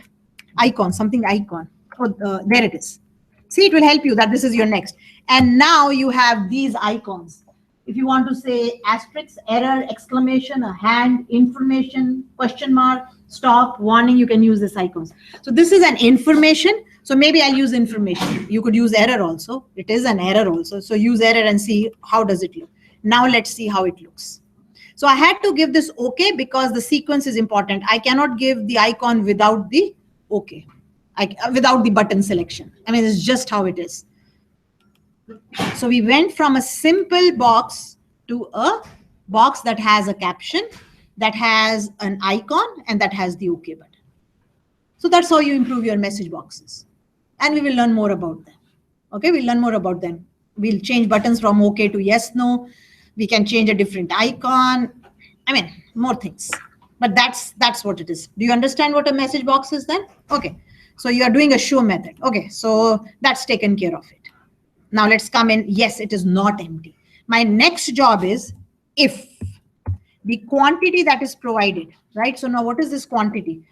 icon, something icon. Oh, there it is. See, it will help you that this is your next. And now you have these icons. If you want to say asterisk, error, exclamation, a hand, information, question mark, stop, warning, you can use these icons. So this is an information. So maybe I'll use information. You could use error also. It is an error also. So use error and see how does it look. Now let's see how it looks. So I had to give this OK because the sequence is important. I cannot give the icon without the OK, without the button selection. I mean, it's just how it is. So we went from a simple box to a box that has a caption, that has an icon, and that has the OK button. So that's how you improve your message boxes. And we will learn more about them. Okay, we'll learn more about them. We'll change buttons from OK to yes, no. We can change a different icon. I mean, more things. But that's what it is. Do you understand what a message box is then? Okay. So you are doing a show method. Okay. So that's taken care of it. Now let's come in. Yes, it is not empty. My next job is if the quantity that is provided, right? So now what is this quantity?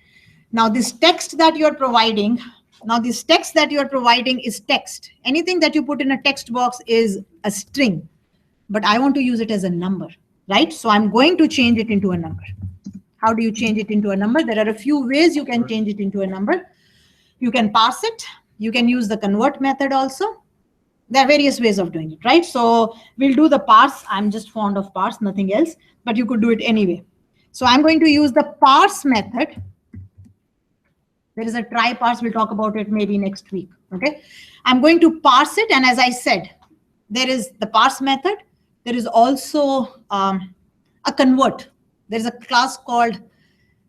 Now this text that you're providing, is text. Anything that you put in a text box is a string. But I want to use it as a number, right? So I'm going to change it into a number. How do you change it into a number? There are a few ways you can change it into a number. You can parse it. You can use the convert method also. There are various ways of doing it, right? So we'll do the parse. I'm just fond of parse, nothing else, but you could do it anyway. So I'm going to use the parse method. There is a try parse. We'll talk about it maybe next week, okay? I'm going to parse it. And as I said, there is the parse method. There is also a convert. There's a class called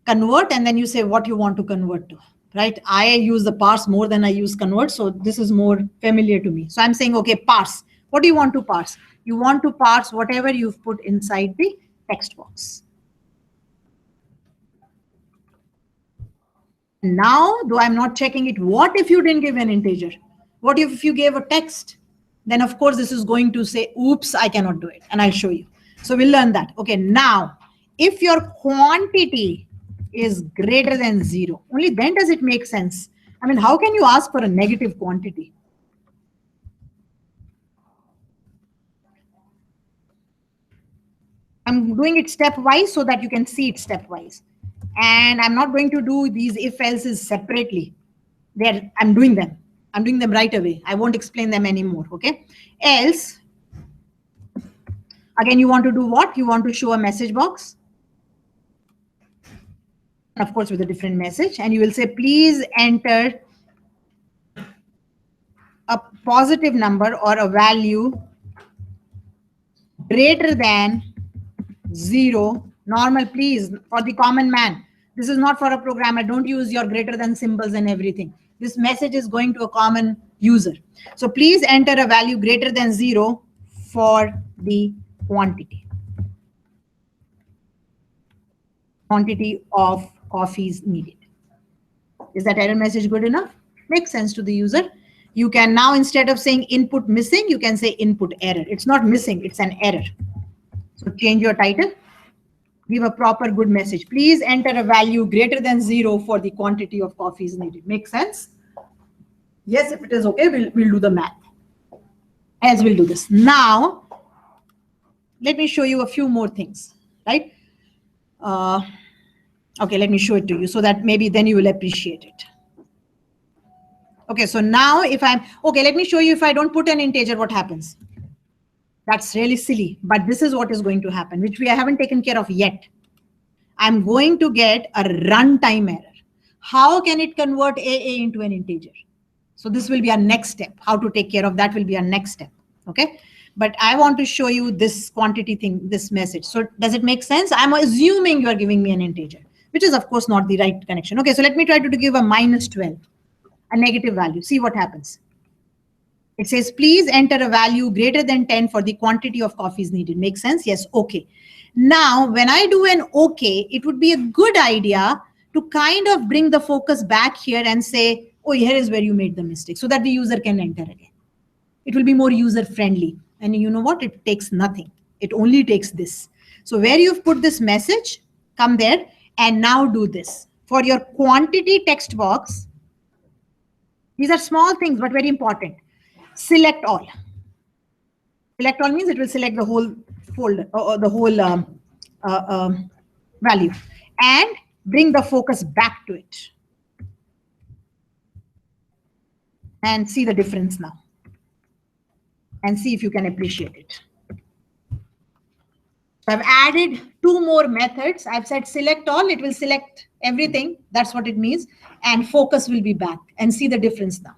convert, and then you say what you want to convert to, right? I use the parse more than I use convert, so this is more familiar to me. So I'm saying, okay, parse. What do you want to parse? You want to parse whatever you've put inside the text box. Now, though I'm not checking it, what if you didn't give an integer? What if you gave a text? Then of course this is going to say, oops, I cannot do it. And I'll show you. So we'll learn that. Okay, now, if your quantity is greater than 0, only then does it make sense. I mean, how can you ask for a negative quantity? I'm doing it stepwise so that you can see it stepwise. And I'm not going to do these if-else's separately. I'm doing them. I'm doing them right away. I won't explain them anymore, okay? Else, again, you want to do what? You want to show a message box. Of course, with a different message. And you will say, please enter a positive number or a value greater than 0. Normal, please, for the common man. This is not for a programmer. Don't use your greater than symbols and everything. This message is going to a common user. So please enter a value greater than 0 for the quantity. Quantity of coffees needed. Is that error message good enough? Makes sense to the user. You can now, instead of saying input missing, you can say input error. It's not missing, it's an error. So change your title. Give a proper good message. Please enter a value greater than 0 for the quantity of coffees needed. Make sense? Yes, if it is okay, we'll do the math. Else we'll do this. Now, let me show you a few more things, right? Okay, let me show it to you so that maybe then you will appreciate it. Okay, so now if okay, let me show you if I don't put an integer, what happens? That's really silly, but this is what is going to happen, which we haven't taken care of yet. I'm going to get a runtime error. How can it convert AA into an integer? So this will be our next step. How to take care of that will be our next step. Okay. but I want to show you this quantity thing, this message. So does it make sense? I'm assuming you are giving me an integer, which is of course not the right connection. Okay, so let me try to give a -12, a negative value. See what happens. It says, please enter a value greater than 10 for the quantity of coffees needed. Make sense? Yes. Okay. Now, when I do an okay, it would be a good idea to kind of bring the focus back here and say, oh, here is where you made the mistake, so that the user can enter again. It will be more user friendly. And you know what? It takes nothing. It only takes this. So where you've put this message, come there and now do this. For your quantity text box, these are small things, but very important. Select all. Select all means it will select the whole folder or the whole value and bring the focus back to it. And see the difference now. And see if you can appreciate it. So I've added 2 more methods. I've said select all, it will select everything. That's what it means. And focus will be back. And see the difference now.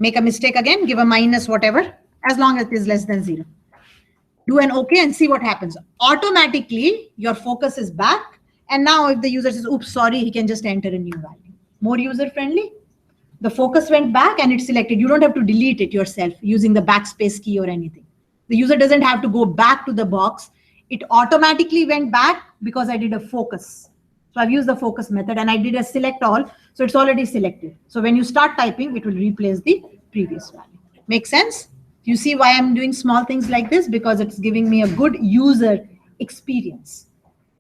Make a mistake again, give a minus whatever, as long as it is less than 0. Do an okay and see what happens. Automatically, your focus is back. And now if the user says, oops, sorry, he can just enter a new value. More user friendly. The focus went back and it's selected. You don't have to delete it yourself using the backspace key or anything. The user doesn't have to go back to the box. It automatically went back because I did a focus. So I've used the focus method and I did a select all. So it's already selected. So when you start typing, it will replace the previous value. Make sense? You see why I'm doing small things like this? Because it's giving me a good user experience.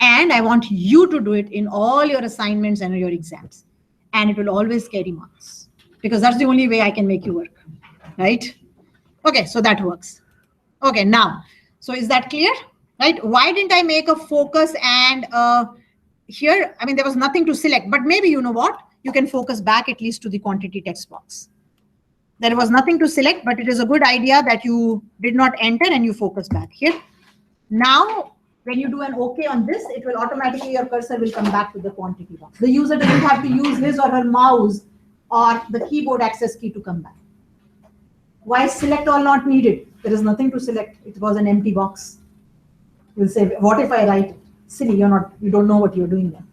And I want you to do it in all your assignments and your exams. And it will always carry marks. Because that's the only way I can make you work. Right? Okay, so that works. Okay, now, so is that clear? Right? Why didn't I make a focus and here, I mean, there was nothing to select, but maybe you know what? You can focus back at least to the quantity text box. There was nothing to select, but it is a good idea that you did not enter and you focus back here. Now, when you do an OK on this, it will automatically, your cursor will come back to the quantity box. The user doesn't have to use his or her mouse or the keyboard access key to come back. Why is select all not needed? There is nothing to select. It was an empty box. You'll say, what if I write? Silly, you don't know what you're doing there,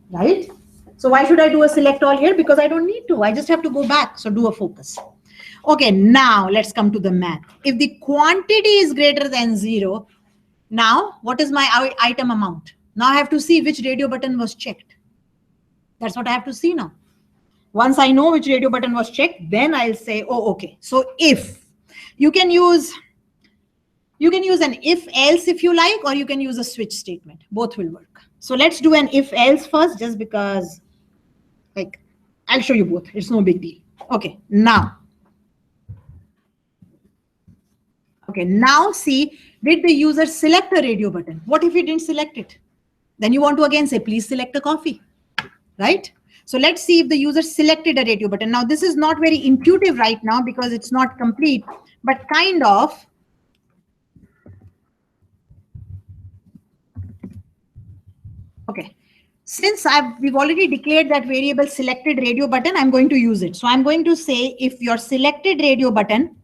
right? So why should I do a select all here? Because I don't need to. I just have to go back. So do a focus. Okay, now let's come to the math. If the quantity is greater than 0, now what is my item amount? Now I have to see which radio button was checked. That's what I have to see now. Once I know which radio button was checked, then I'll say, oh, okay. So if you can use an if else if you like, or you can use a switch statement. Both will work. So let's do an if else first, just because like I'll show you both. It's no big deal. Okay, now. Okay, now see, did the user select a radio button? What if he didn't select it? Then you want to again say, please select a coffee, right? So let's see if the user selected a radio button. Now this is not very intuitive right now because it's not complete, but kind of. Okay, since we've already declared that variable selected radio button, I'm going to use it. So I'm going to say if your selected radio button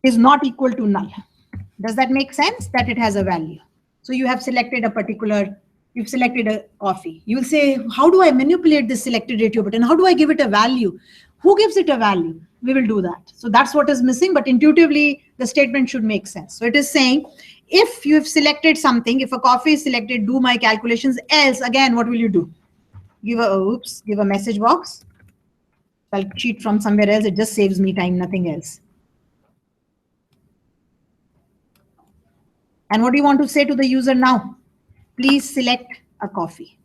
is not equal to null. Does that make sense? That it has a value. So you have selected a particular, you've selected a coffee. You will say, how do I manipulate this selected radio button? How do I give it a value? Who gives it a value? We will do that. So that's what is missing, but intuitively the statement should make sense. So it is saying, if you have selected something, if a coffee is selected, do my calculations, else again, what will you do? Give a message box. I'll cheat from somewhere else. It just saves me time, nothing else. And what do you want to say to the user now? Please select a coffee.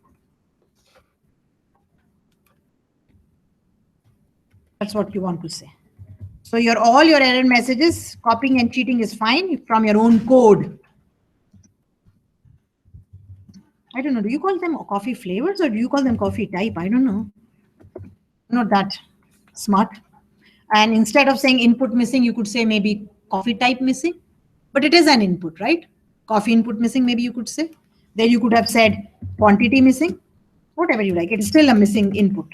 That's what you want to say. So all your error messages, copying and cheating is fine from your own code. I don't know. Do you call them coffee flavors or do you call them coffee type? I don't know. Not that smart. And instead of saying input missing, you could say maybe coffee type missing. But it is an input, right? Coffee input missing, maybe you could say. There you could have said quantity missing. Whatever you like. It's still a missing input.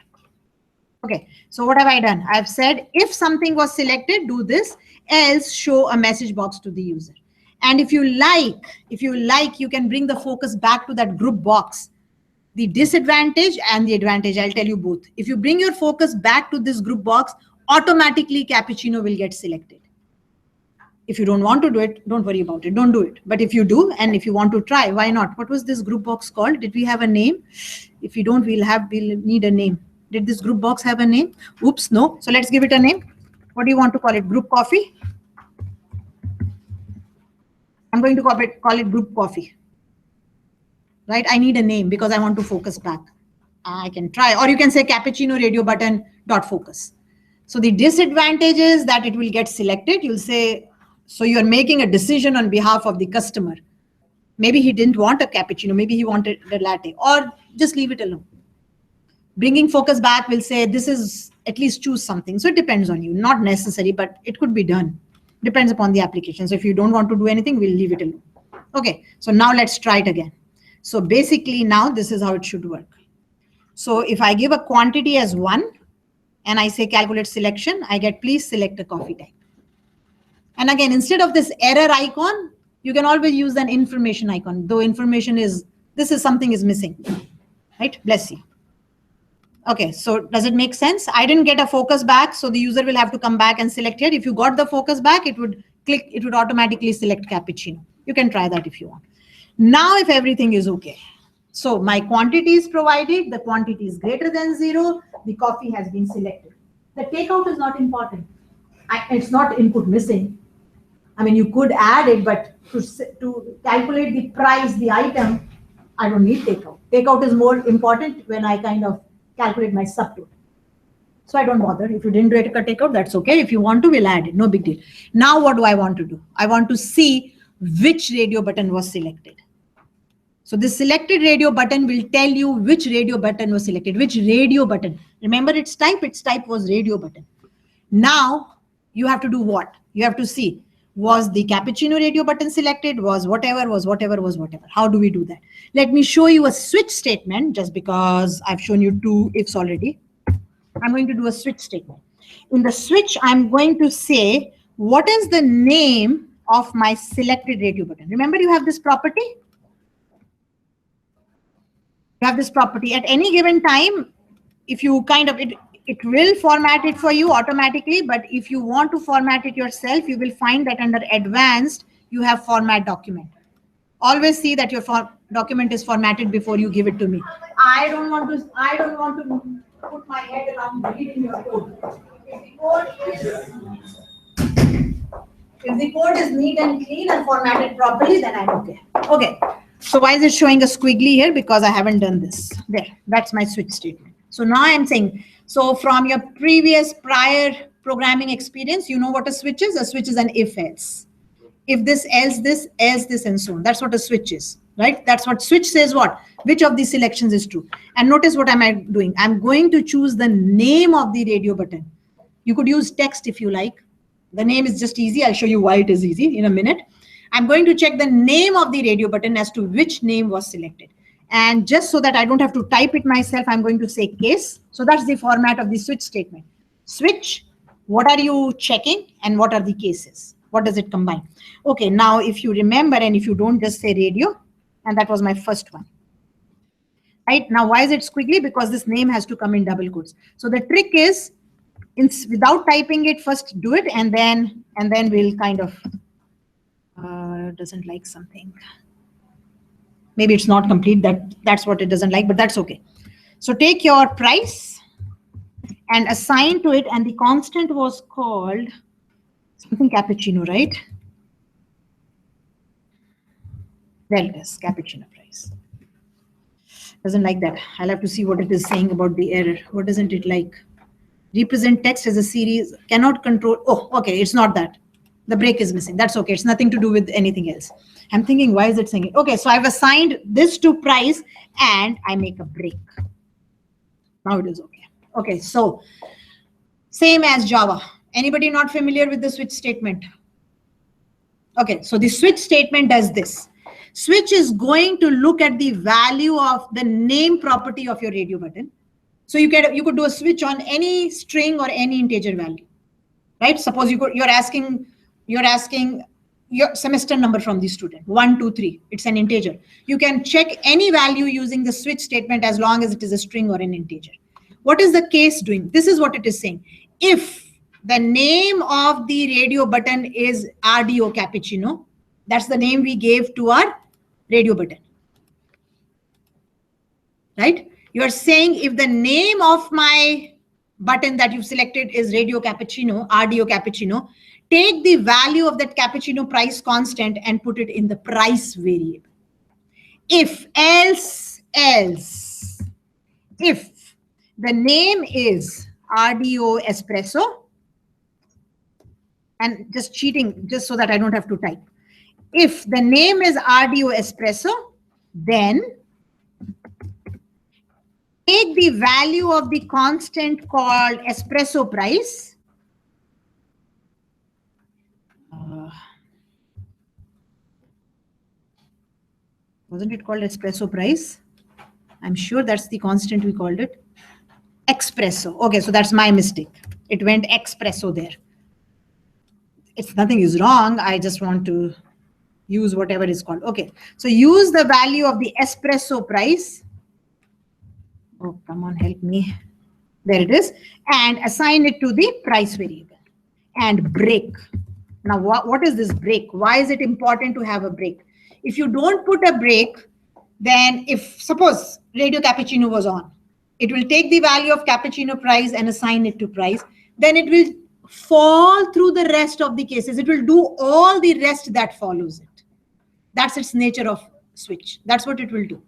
Okay, so what have I done? I've said if something was selected, do this, else show a message box to the user. And if you like, you can bring the focus back to that group box. The disadvantage and the advantage, I'll tell you both. If you bring your focus back to this group box, automatically cappuccino will get selected. If you don't want to do it, don't worry about it. Don't do it. But if you do, and if you want to try, why not? What was this group box called? Did we have a name? If you don't, we'll need a name. Did this group box have a name? Oops, no. So let's give it a name. What do you want to call it? Group coffee? I'm going to call it group coffee. Right? I need a name because I want to focus back. I can try. Or you can say cappuccino radio button dot focus. So the disadvantage is that it will get selected. You'll say, so you're making a decision on behalf of the customer. Maybe he didn't want a cappuccino. Maybe he wanted a latte. Or just leave it alone. Bringing focus back will say, this is, at least choose something. So it depends on you. Not necessary, but it could be done. Depends upon the application. So if you don't want to do anything, we'll leave it alone. Okay, so now let's try it again. So basically now this is how it should work. So if I give a quantity as 1 and I say calculate selection, I get please select a coffee type. And again, instead of this error icon, you can always use an information icon, though information is, this is something is missing, right? Bless you. Okay, so does it make sense? I didn't get a focus back, so the user will have to come back and select here. If you got the focus back, it would click, it would automatically select cappuccino. You can try that if you want. Now, if everything is okay. So my quantity is provided, the quantity is greater than 0, the coffee has been selected. The takeout is not important. It's not input missing. I mean, you could add it, but to calculate the price, the item, I don't need takeout. Takeout is more important when I kind of calculate my subtotal. So I don't bother. If you didn't do a takeout, that's okay. If you want to, we'll add it. No big deal. Now what do I want to do? I want to see which radio button was selected. So this selected radio button will tell you which radio button was selected, which radio button. Remember its type was radio button. Now you have to do what? You have to see, was the cappuccino radio button selected, was whatever. How do we do that? Let me show you a switch statement just because I've shown you 2 ifs already. I'm going to do a switch statement. In the switch, I'm going to say, what is the name of my selected radio button? Remember, you have this property. You have this property at any given time. If you kind of, it will format it for you automatically, but if you want to format it yourself, you will find that under advanced, you have format document. Always see that your document is formatted before you give it to me. I don't want to put my head around reading your code. If the code is neat and clean and formatted properly, then I'm okay. Okay. So why is it showing a squiggly here? Because I haven't done this. There, that's my switch statement. So now I'm saying, so from your prior programming experience, you know what a switch is? A switch is an if-else. If this, else this, and so on. That's what a switch is, right? That's what switch says what? Which of these selections is true? And notice what am I doing? I'm going to choose the name of the radio button. You could use text if you like. The name is just easy. I'll show you why it is easy in a minute. I'm going to check the name of the radio button as to which name was selected. And just so that I don't have to type it myself, I'm going to say case. So that's the format of the switch statement. Switch, what are you checking and what are the cases? What does it combine? Okay, now if you remember and if you don't, just say radio. And that was my first one. Right, now why is it squiggly? Because this name has to come in double quotes. So the trick is, without typing it, first do it and then we'll kind of doesn't like something. Maybe it's not complete. That's what it doesn't like, but that's okay. So take your price and assign to it, and the constant was called something cappuccino, right? There it is, cappuccino price. Doesn't like that. I'll have to see what it is saying about the error. What doesn't it like? Represent text as a series, cannot control. Oh, okay, it's not that. The break is missing. That's okay. It's nothing to do with anything else. I'm thinking, why is it saying it? Okay, so I've assigned this to price and I make a break. Now it is okay. Okay, so same as Java. Anybody not familiar with the switch statement? Okay, so the switch statement does this. Switch is going to look at the value of the name property of your radio button. So you could do a switch on any string or any integer value, right? Suppose you're asking your semester number from the student, 1, 2, 3. It's an integer. You can check any value using the switch statement as long as it is a string or an integer. What is the case doing? This is what it is saying. If the name of the radio button is RDO cappuccino, that's the name we gave to our radio button, right? You're saying if the name of my button that you've selected is radio cappuccino, RDO cappuccino, take the value of that cappuccino price constant and put it in the price variable. If the name is RDO espresso, and just cheating, just so that I don't have to type. If the name is RDO espresso, then take the value of the constant called espresso price. Wasn't it called espresso price? I'm sure that's the constant we called it. Espresso. Okay, so that's my mistake. It went espresso there. If nothing is wrong, I just want to use whatever is called. Okay, so use the value of the espresso price. Oh, come on, help me. There it is. And assign it to the price variable. And break. Now, what is this break? Why is it important to have a break? If you don't put a break, then if suppose radio cappuccino was on, it will take the value of cappuccino price and assign it to price. Then it will fall through the rest of the cases. It will do all the rest that follows it. That's its nature of switch. That's what it will do.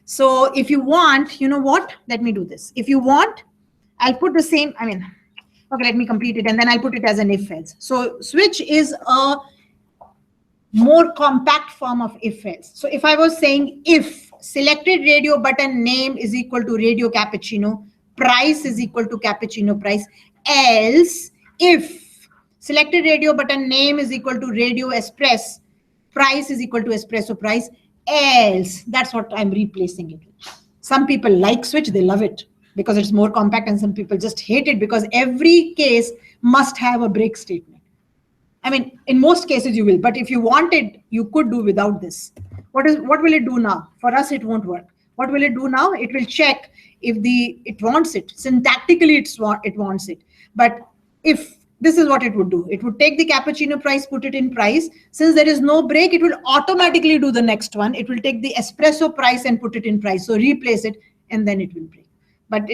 So if you want, you know what? Let me do this. If you want, I'll put the same, okay, let me complete it and then I'll put it as an if else. So switch is a more compact form of if else. So if I was saying if selected radio button name is equal to radio cappuccino, price is equal to cappuccino price, else if selected radio button name is equal to radio espresso, price is equal to espresso price, else, that's what I'm replacing it with. Some people like switch, they love it because it's more compact, and some people just hate it because every case must have a break statement. In most cases you will, but if you wanted, you could do without this. What will it do now? For us, it won't work. What will it do now? It will check if it wants it. Syntactically, it wants it. But if this is what it would do, it would take the cappuccino price, put it in price. Since there is no break, it will automatically do the next one. It will take the espresso price and put it in price. So replace it, and then it will break. But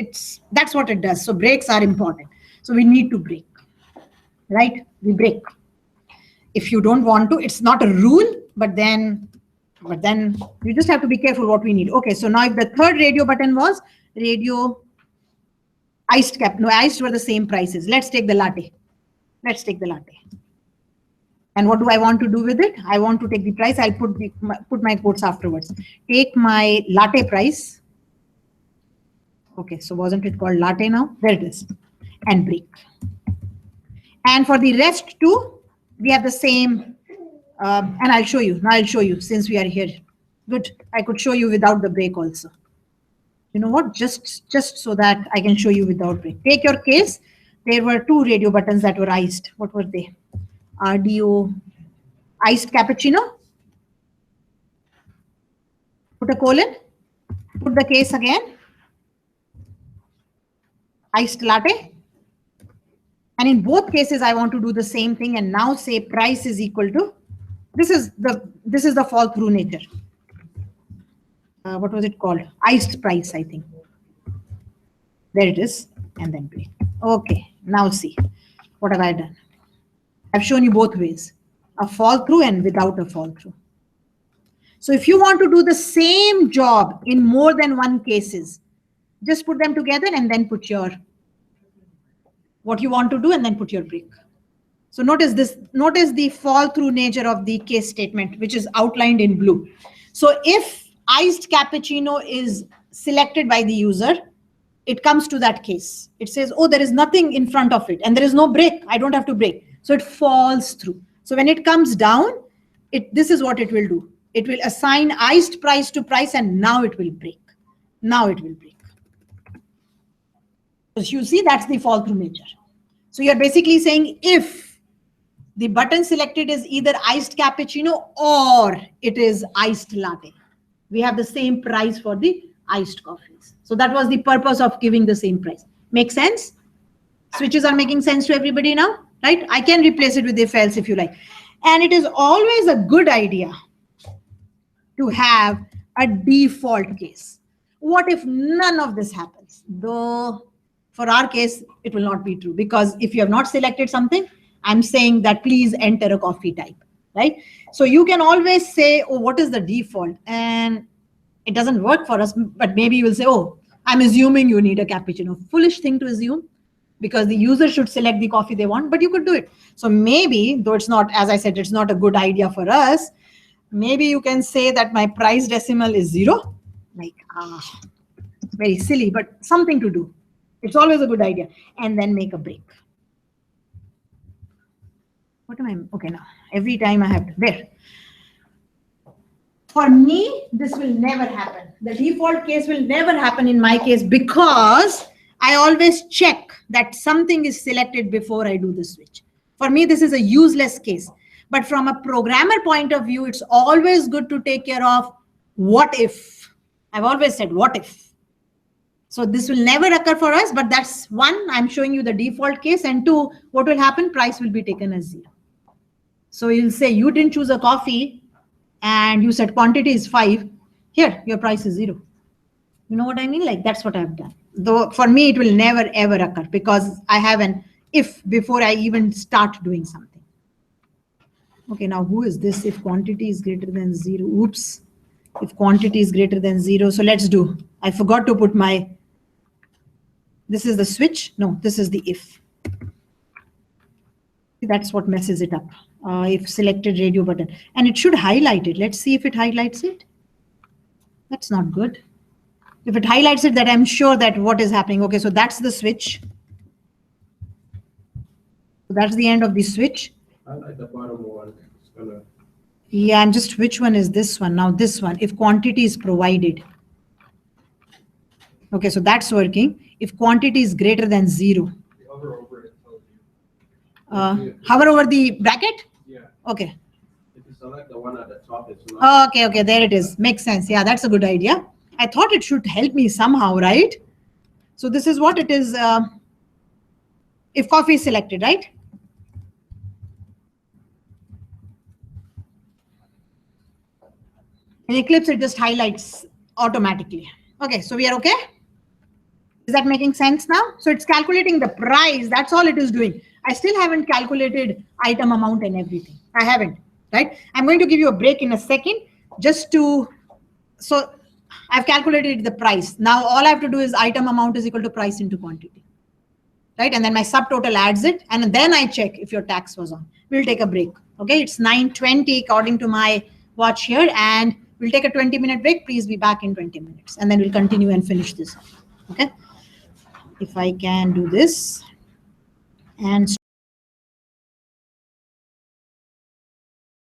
that's what it does. So breaks are important. So we need to break, right? We break. If you don't want to, it's not a rule, but then you just have to be careful what we need. Okay, so now if the third radio button was radio iced cap, no, iced were the same prices. Let's take the latte. Let's take the latte. And what do I want to do with it? I want to take the price. I'll put my quotes afterwards. Take my latte price. Okay, so wasn't it called latte now? There it is. And break. And for the rest too, we have the same, and I'll show you. Now I'll show you since we are here. Good. I could show you without the break also. You know what? Just so that I can show you without break. Take your case. There were two radio buttons that were iced. What were they? RDO iced cappuccino. Put a colon. Put the case again. Iced latte. And in both cases, I want to do the same thing and now say price is equal to, this is the fall through nature. What was it called? Iced price, I think. There it is. And then break. Okay, now see. What have I done? I've shown you both ways. A fall through and without a fall through. So if you want to do the same job in more than one cases, just put them together and then put your what you want to do and then put your break. So notice this, notice the fall through nature of the case statement, which is outlined in blue. So if iced cappuccino is selected by the user, it comes to that case. It says, oh, there is nothing in front of it and there is no break. I don't have to break. So it falls through. So when it comes down, this is what it will do. It will assign iced price to price and now it will break. Now it will break. you see, that's the fall through nature. So you're basically saying if the button selected is either iced cappuccino or it is iced latte, we have the same price for the iced coffees. So that was the purpose of giving the same price. Make sense? Switches are making sense to everybody now, right? I can replace it with if else if you like. And it is always a good idea to have a default case. What if none of this happens? Though for our case, it will not be true, because if you have not selected something, I'm saying that please enter a coffee type, right? So you can always say, oh, what is the default? And it doesn't work for us, but maybe you will say, oh, I'm assuming you need a cappuccino. Foolish thing to assume, because the user should select the coffee they want, but you could do it. So maybe, though it's not, as I said, it's not a good idea for us, maybe you can say that my price decimal is 0. Like, very silly, but something to do. It's always a good idea. And then make a break. What am I? Okay, now every time I have to, there. For me, this will never happen. The default case will never happen in my case, because I always check that something is selected before I do the switch. For me, this is a useless case. But from a programmer point of view, it's always good to take care of what if. I've always said what if. So this will never occur for us, but that's one, I'm showing you the default case, and two, what will happen? Price will be taken as 0. So you'll say you didn't choose a coffee and you said quantity is 5. Here, your price is 0. You know what I mean? Like, that's what I've done. Though for me, it will never ever occur, because I have an if before I even start doing something. Okay, now who is this? If quantity is greater than 0. Oops. If quantity is greater than 0. So let's do. I forgot to put my. This is the switch. No, this is the if. That's what messes it up. If selected radio button. And it should highlight it. Let's see if it highlights it. That's not good. If it highlights it, that I'm sure that what is happening. Okay, so that's the switch. So that's the end of the switch. I like the bottom one. It's gonna. Yeah, and just which one is this one? Now this one, if quantity is provided. Okay, so that's working. If quantity is greater than 0. Hover over it, tells you. Hover over the bracket? Yeah. Okay. If you select the one at the top, it's not. Okay, there it is. Makes sense. Yeah, that's a good idea. I thought it should help me somehow, right? So this is what it is. If coffee is selected, right? In Eclipse, it just highlights automatically. Okay, so we are okay? Is that making sense now? So it's calculating the price. That's all it is doing. I still haven't calculated item amount and everything. I haven't, right? I'm going to give you a break in a second just to, so I've calculated the price. Now all I have to do is item amount is equal to price into quantity, right? And then my subtotal adds it. And then I check if your tax was on. We'll take a break. Okay, it's 9:20 according to my watch here. And we'll take a 20-minute break. Please be back in 20 minutes. And then we'll continue and finish this. Okay. If I can do this and